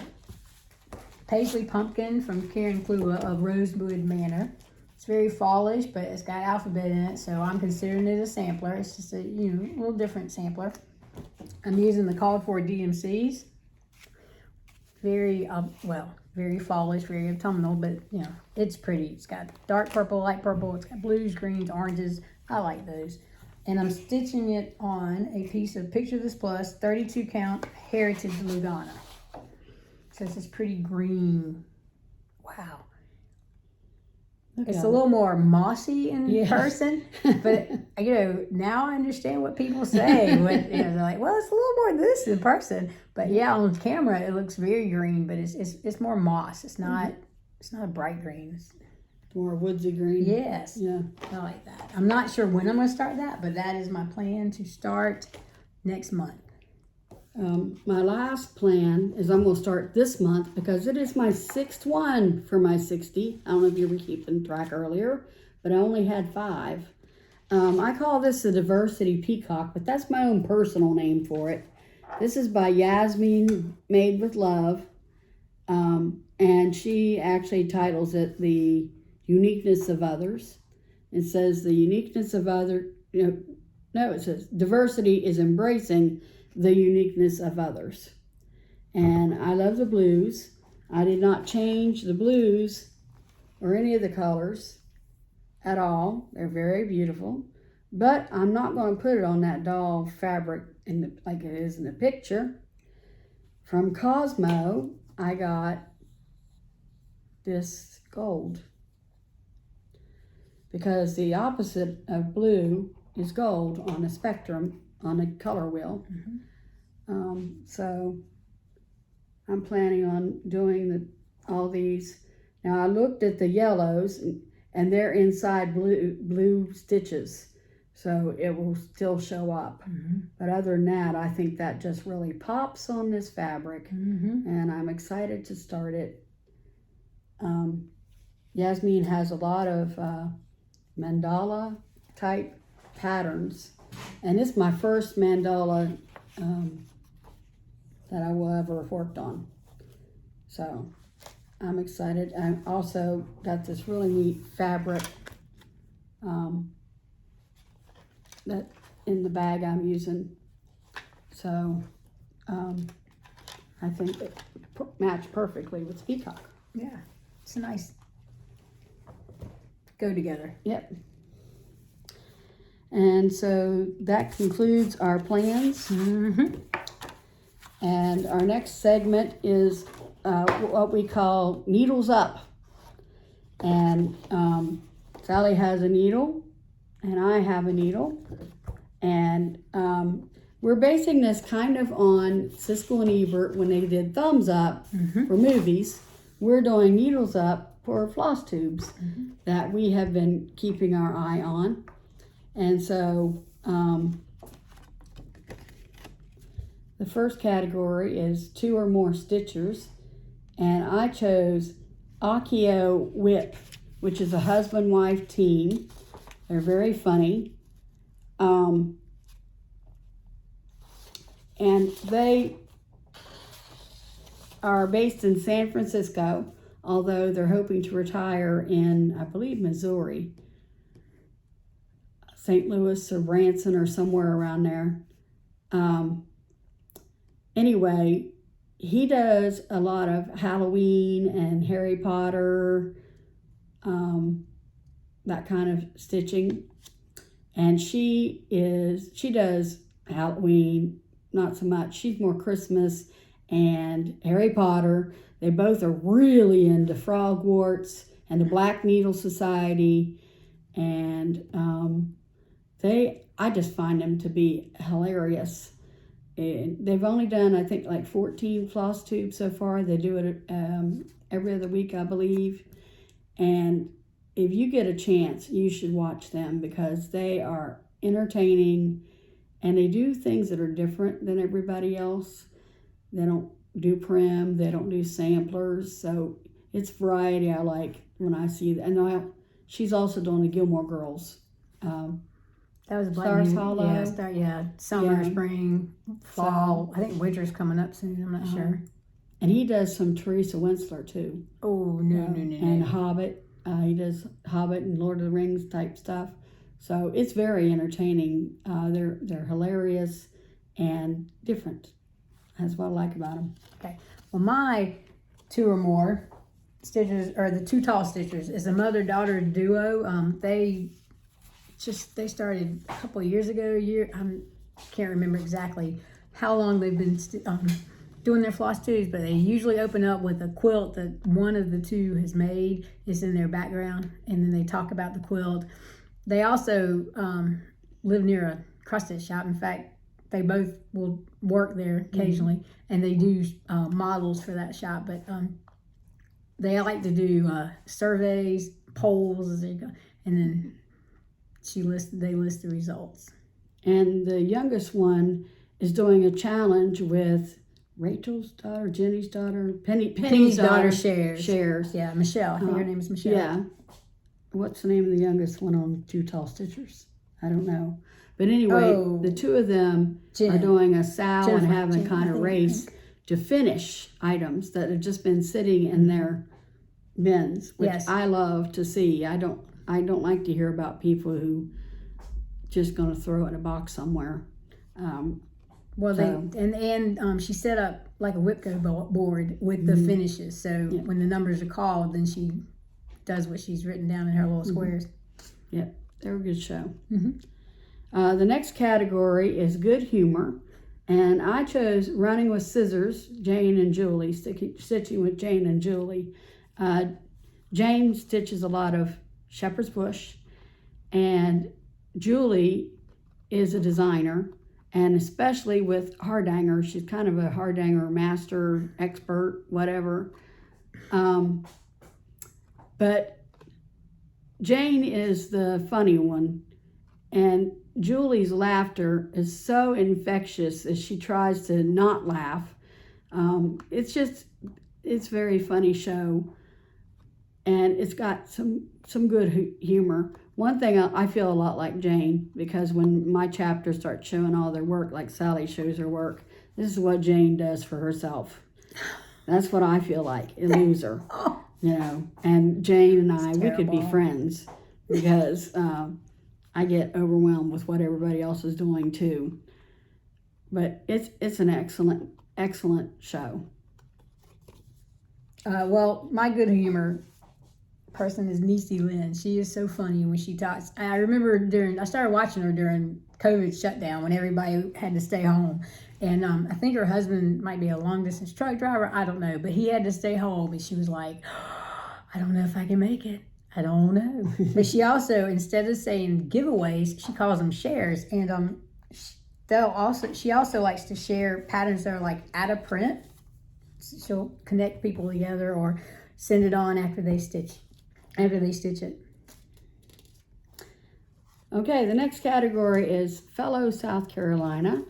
Speaker 1: Paisley Pumpkin from Karen Klua of Rosewood Manor. It's very fallish, but it's got alphabet in it, so I'm considering it a sampler. It's just a little different sampler. I'm using the called for DMCs. Very very fallish, very autumnal, but it's pretty. It's got dark purple, light purple. It's got blues, greens, oranges. I like those. And I'm stitching it on a piece of Picture This Plus 32 count Heritage Lugana. So it's this pretty green. Wow. It's a little more mossy in person, but now I understand what people say. They're like, well, it's a little more this in person, but on camera it looks very green, but it's more moss. It's not a bright green. It's
Speaker 2: more woodsy green.
Speaker 1: Yes.
Speaker 2: Yeah.
Speaker 1: I like that. I'm not sure when I'm going to start that, but that is my plan to start next month.
Speaker 2: My last plan is I'm going to start this month because it is my 6th one for my 60. I don't know if you were keeping track earlier, but I only had 5. I call this the Diversity Peacock, but that's my own personal name for it. This is by YasminBMadewithLove, and she actually titles it The Uniqueness of Others. It says the uniqueness of it says diversity is embracing the uniqueness of others. And I love the blues. I did not change the blues or any of the colors at all. They're very beautiful, but I'm not going to put it on that doll fabric like it is in the picture. From Cosmo, I got this gold because the opposite of blue is gold on a spectrum, on a color wheel. So I'm planning on doing all these. Now I looked at the yellows and they're inside blue stitches, so it will still show up. But other than that, I think that just really pops on this fabric, and I'm excited to start it. Yasmin has a lot of mandala type patterns, and it's my first mandala that I will ever have worked on. So I'm excited. I also got this really neat fabric that in the bag I'm using. So I think it matched perfectly with Peacock.
Speaker 1: Yeah, it's a nice go together.
Speaker 2: Yep. And so that concludes our plans. And our next segment is what we call Needles Up. And Sally has a needle, and I have a needle. And we're basing this kind of on Siskel and Ebert when they did Thumbs Up for movies. We're doing Needles Up for floss tubes that we have been keeping our eye on. And so the first category is 2 or more stitchers, and I chose Akio Whip, which is a husband-wife team. They're very funny. And they are based in San Francisco. although they're hoping to retire in, I believe, Missouri, St. Louis or Branson or somewhere around there. Anyway, he does a lot of Halloween and Harry Potter, that kind of stitching. And she does Halloween, not so much. She's more Christmas and Harry Potter. They both are really into frogworts and the Black Needle Society. And I just find them to be hilarious. And they've only done, I think, like 14 floss tubes so far. They do it every other week, I believe. And if you get a chance, you should watch them because they are entertaining and they do things that are different than everybody else. They don't do prim, they don't do samplers, so it's variety I like when I see that. And she's also doing the Gilmore Girls.
Speaker 1: That was
Speaker 2: Stars Hollow.
Speaker 1: Summer, spring, fall. I think winter's coming up soon. I'm not sure.
Speaker 2: And he does some Teresa Winsler too.
Speaker 1: Oh no.
Speaker 2: And Hobbit. He does Hobbit and Lord of the Rings type stuff. So it's very entertaining. They're hilarious and different. That's what I like about them.
Speaker 1: Okay. Well, my two or more stitchers, or the two tall stitchers, is a mother-daughter duo. They started a couple of years ago. I can't remember exactly how long they've been doing their floss tubes, but they usually open up with a quilt that one of the two has made. Is in their background, and then they talk about the quilt. They also live near a cross-stitch shop. In fact, they both will work there occasionally, and they do models for that shop. But they like to do surveys, polls, as they go, and then they list the results.
Speaker 2: And the youngest one is doing a challenge with Rachel's daughter, Jenny's daughter, Penny's daughter shares.
Speaker 1: Yeah, Michelle. I think her name is Michelle.
Speaker 2: Yeah. What's the name of the youngest one on Two Tall Stitchers? I don't know. But anyway, the two of them are doing a sow and having a kind of race to finish items that have just been sitting in their bins, which I love to see. I don't like to hear about people who just going to throw it in a box somewhere.
Speaker 1: She set up like a Whipco board with the finishes. So when the numbers are called, then she does what she's written down in her little squares.
Speaker 2: Yeah, they're a good show. The next category is good humor. And I chose Running with Scissors, Jane and Julie, stitching with Jane and Julie. Jane stitches a lot of shepherd's bush, and Julie is a designer. And especially with hardanger, she's kind of a hardanger master, expert, whatever. But Jane is the funny one. And Julie's laughter is so infectious as she tries to not laugh. It's a very funny show. And it's got some good humor. One thing, I feel a lot like Jane, because when my chapters start showing all their work, like Sally shows her work, this is what Jane does for herself. That's what I feel like, a loser, And Jane and I, we could be friends, because I get overwhelmed with what everybody else is doing too. But it's an excellent show.
Speaker 1: Well, my good humor person is Niecy Lynn. She is so funny when she talks. I remember I started watching her during COVID shutdown when everybody had to stay home. And I think her husband might be a long distance truck driver. I don't know, but he had to stay home. And she was like, I don't know if I can make it. I don't know. But she also, instead of saying giveaways, she calls them shares. And she also likes to share patterns that are like out of print. She'll connect people together or send it on after they stitch it.
Speaker 2: Okay, the next category is fellow South Carolina.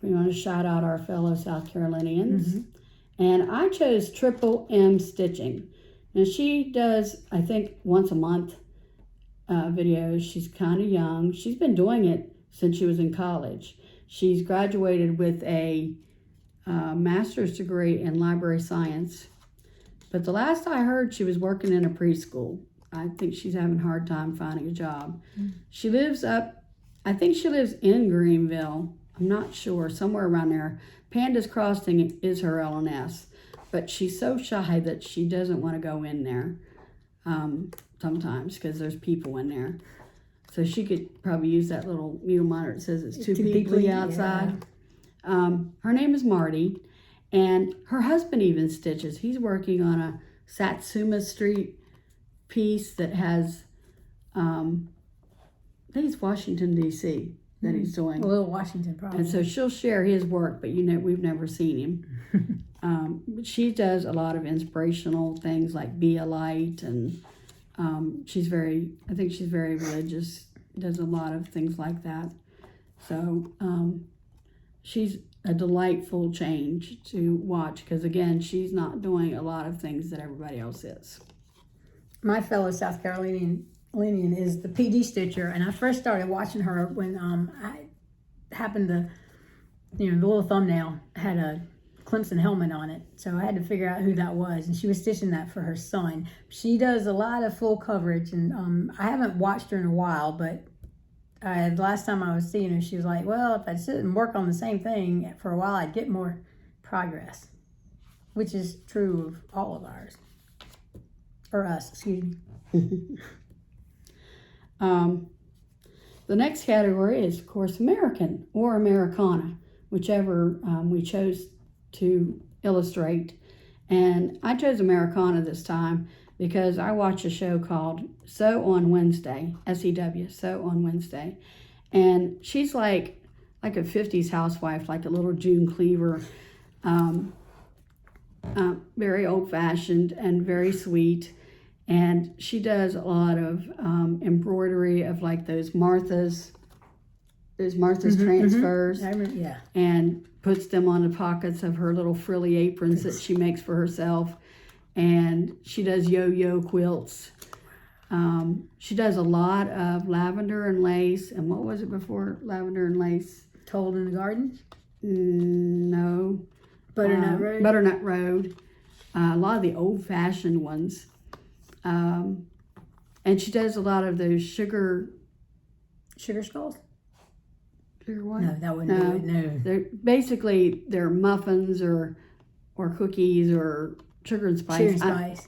Speaker 2: We want to shout out our fellow South Carolinians. And I chose Triple M Stitching. Now she does, I think, once a month videos. She's kind of young. She's been doing it since she was in college. She's graduated with a master's degree in library science. But the last I heard, she was working in a preschool. I think she's having a hard time finding a job. She lives I think she lives in Greenville. I'm not sure, somewhere around there. Panda's Crossing is her LNS, but she's so shy that she doesn't want to go in there sometimes because there's people in there. So she could probably use that little needle monitor that says it's too peoply outside. Yeah. Her name is Marty, and her husband even stitches. He's working on a Satsuma Street piece that has, I think it's Washington, D.C. that he's doing.
Speaker 1: A little Washington, probably.
Speaker 2: And so she'll share his work, but we've never seen him. But she does a lot of inspirational things like Be a Light, and I think she's very religious, does a lot of things like that. So she's a delightful change to watch because, again, she's not doing a lot of things that everybody else is.
Speaker 1: My fellow South Carolinian is the PD stitcher, and I first started watching her when I happened to, the little thumbnail had a Clemson helmet on it, so I had to figure out who that was, and she was stitching that for her son. She does a lot of full coverage, and I haven't watched her in a while, but the last time I was seeing her, she was like, well, if I sit and work on the same thing for a while, I'd get more progress, which is true of all of ours. Or us, excuse me.
Speaker 2: The next category is, of course, American or Americana, whichever we chose to illustrate. And I chose Americana this time because I watch a show called Sew on Wednesday, SEW, Sew on Wednesday. And she's like a 50s housewife, like a little June Cleaver, very old-fashioned and very sweet. And she does a lot of embroidery of like those Martha's transfers,
Speaker 1: yeah,
Speaker 2: and puts them on the pockets of her little frilly aprons that she makes for herself. And she does yo-yo quilts. She does a lot of lavender and lace. And what was it before lavender and lace?
Speaker 1: Told in the Garden?
Speaker 2: No.
Speaker 1: Butternut Road?
Speaker 2: Butternut Road. A lot of the old-fashioned ones. And she does a lot of those sugar
Speaker 1: skulls?
Speaker 2: Sugar what?
Speaker 1: No, that wouldn't do it, no.
Speaker 2: They're muffins or cookies or sugar and spice.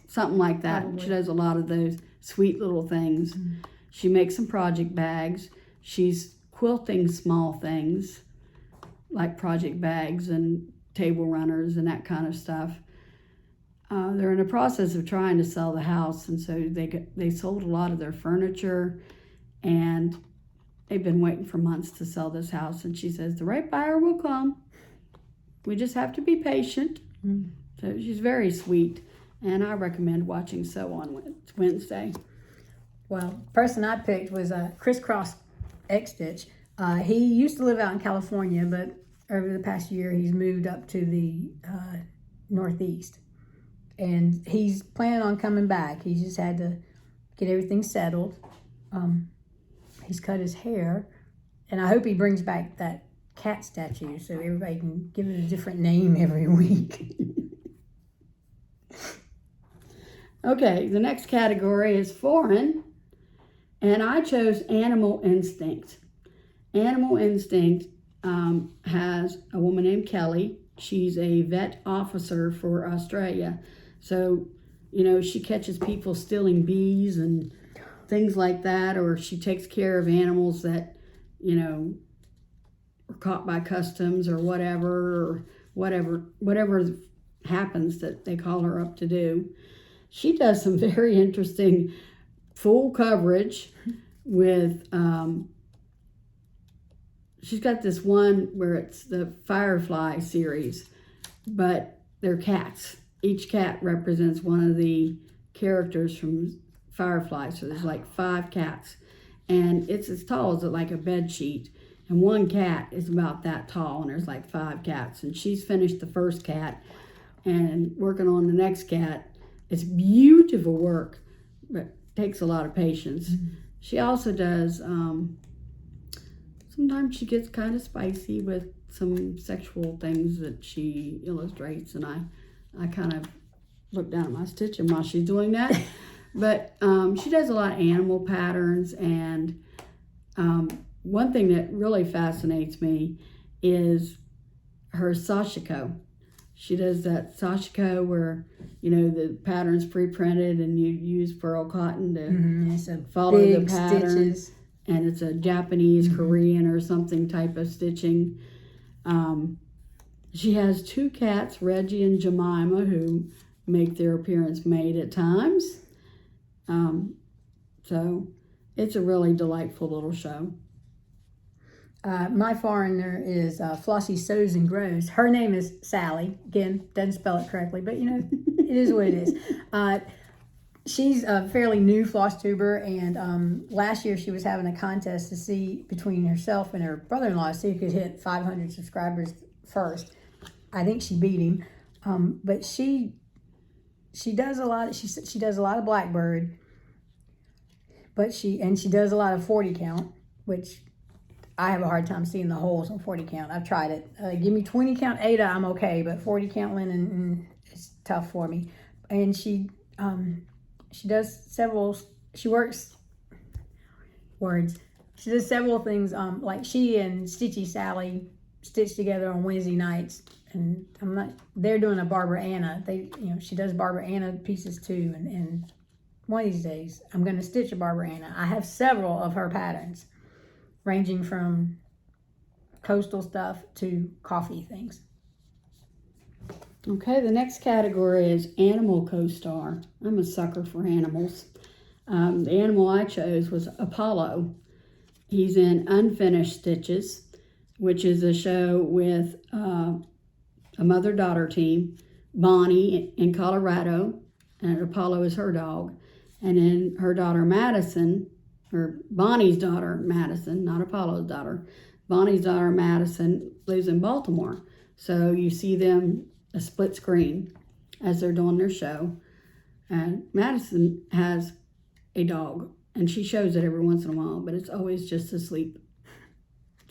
Speaker 2: Something like that. Probably. She does a lot of those sweet little things. Mm-hmm. She makes some project bags. She's quilting small things like project bags and table runners and that kind of stuff. They're in the process of trying to sell the house, and so they sold a lot of their furniture, and they've been waiting for months to sell this house. And she says the right buyer will come. We just have to be patient. Mm. So she's very sweet, and I recommend watching Sew on Wednesday.
Speaker 1: Well, the person I picked was Crisscross XStitch. He used to live out in California, but over the past year he's moved up to the Northeast. And he's planning on coming back. He just had to get everything settled. He's cut his hair. And I hope he brings back that cat statue so everybody can give it a different name every week.
Speaker 2: Okay, the next category is foreign. And I chose Animal Instinct. Animal Instinct has a woman named Kelly. She's a vet officer for Australia. So, she catches people stealing bees and things like that, or she takes care of animals that, are caught by customs or whatever happens that they call her up to do. She does some very interesting full coverage with, she's got this one where it's the Firefly series, but they're cats. Each cat represents one of the characters from Firefly. So there's like 5 cats. And it's as tall as like a bed sheet. And one cat is about that tall, and there's like 5 cats. And she's finished the first cat and working on the next cat. It's beautiful work, but takes a lot of patience. Mm-hmm. She also does, sometimes she gets kind of spicy with some sexual things that she illustrates, and I kind of look down at my stitching while she's doing that. But she does a lot of animal patterns, and one thing that really fascinates me is her sashiko. She does that sashiko where, you know, the pattern's pre-printed and you use pearl cotton to follow the pattern. Stitches. And it's a Japanese, Korean, or something type of stitching. She has 2 cats, Reggie and Jemima, who make their appearance made at times. So it's a really delightful little show.
Speaker 1: My foreigner is Flossie Sews and Grows. Her name is Sally. Again, doesn't spell it correctly, but you know, it is what it is. She's a fairly new floss tuber, and last year she was having a contest to see between herself and her brother-in-law, see who could hit 500 subscribers first. I think she beat him, but she does a lot. She does a lot of Blackbird, but she does a lot of 40 count, which I have a hard time seeing the holes on 40 count. I've tried it. Give me 20 count Ada, I'm okay, but 40 count linen is tough for me. And she does several. She works words. She does several things. Like she and Stitchy Sally stitch together on Wednesday nights, and they're doing a Barbara Anna. She does Barbara Anna pieces too, and one of these days I'm going to stitch a Barbara Anna. I have several of her patterns, ranging from coastal stuff to coffee things.
Speaker 2: Okay, the next category is Animal Co-Star. I'm a sucker for animals. The animal I chose was Apollo. He's in Unfinished Stitches, which is a show with a mother-daughter team, Bonnie in Colorado, and Apollo is her dog. And then her daughter Madison, or Bonnie's daughter Madison, not Apollo's daughter. Bonnie's daughter Madison lives in Baltimore. So you see them a split screen as they're doing their show. And Madison has a dog, and she shows it every once in a while, but it's always just asleep.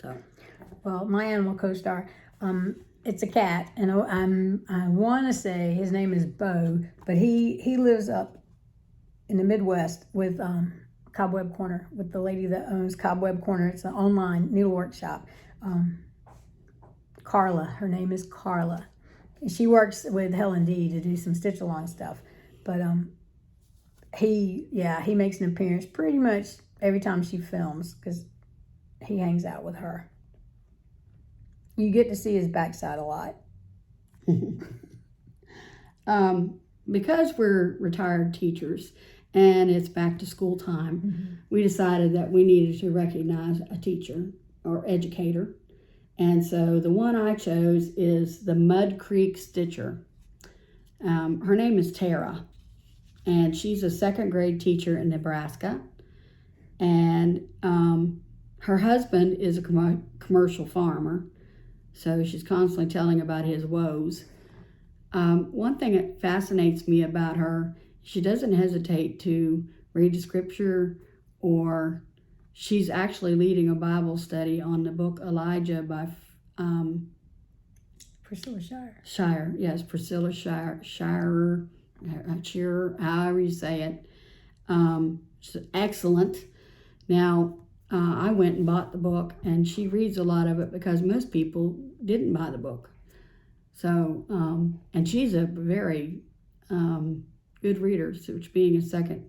Speaker 2: So,
Speaker 1: well, my animal co-star, it's a cat, and I want to say his name is Bo, but he lives up in the Midwest with Cobweb Corner, with the lady that owns Cobweb Corner. It's an online needlework shop. Carla, her name is Carla. She works with Helen D to do some stitch along stuff, but he makes an appearance pretty much every time she films because he hangs out with her. You get to see his backside a lot.
Speaker 2: Because we're retired teachers and it's back to school time, we decided that we needed to recognize a teacher or educator. And so the one I chose is the Mud Creek Stitcher. Her name is Tara, and she's a 2nd grade teacher in Nebraska. And her husband is a commercial farmer, so she's constantly telling about his woes. One thing that fascinates me about her, she doesn't hesitate to read the scripture, or she's actually leading a Bible study on the book Elijah by
Speaker 1: Priscilla Shire.
Speaker 2: Shire, yes, Priscilla Shire, however you say it. She's excellent. Now, I went and bought the book, and she reads a lot of it because most people didn't buy the book. So, and she's a very good reader, so being a 2nd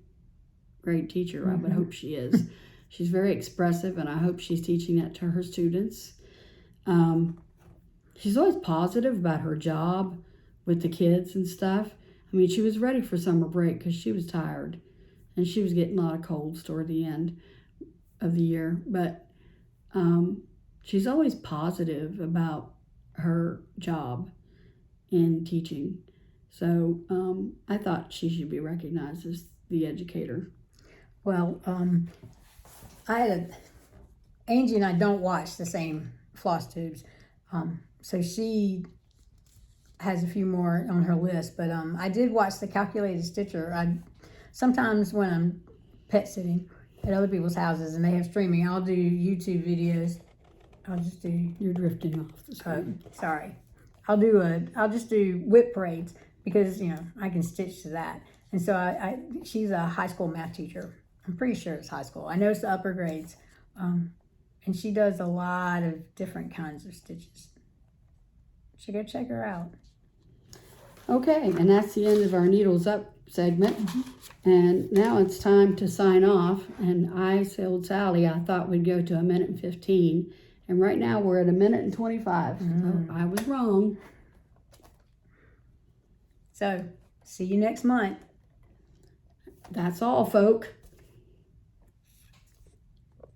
Speaker 2: grade teacher, I would hope she is. She's very expressive, and I hope she's teaching that to her students. She's always positive about her job with the kids and stuff. I mean, she was ready for summer break because she was tired, and she was getting a lot of colds toward the end of the year. But she's always positive about her job in teaching. So I thought she should be recognized as the educator.
Speaker 1: Well, Angie and I don't watch the same floss tubes, so she has a few more on her list, but I did watch the Calculated Stitcher. Sometimes when I'm pet sitting at other people's houses and they have streaming, I'll do YouTube videos.
Speaker 2: You're drifting off the screen.
Speaker 1: Sorry. I'll just do whip parades, because, you know, I can stitch to that. And so she's a high school math teacher. I'm pretty sure it's high school. I know it's the upper grades. And she does a lot of different kinds of stitches. So go check her out.
Speaker 2: Okay, and that's the end of our Needles Up segment. And now it's time to sign off. And I told Sally I thought we'd go to 1:15. And right now we're at 1:25. So I was wrong.
Speaker 1: So, see you next month.
Speaker 2: That's all, folk.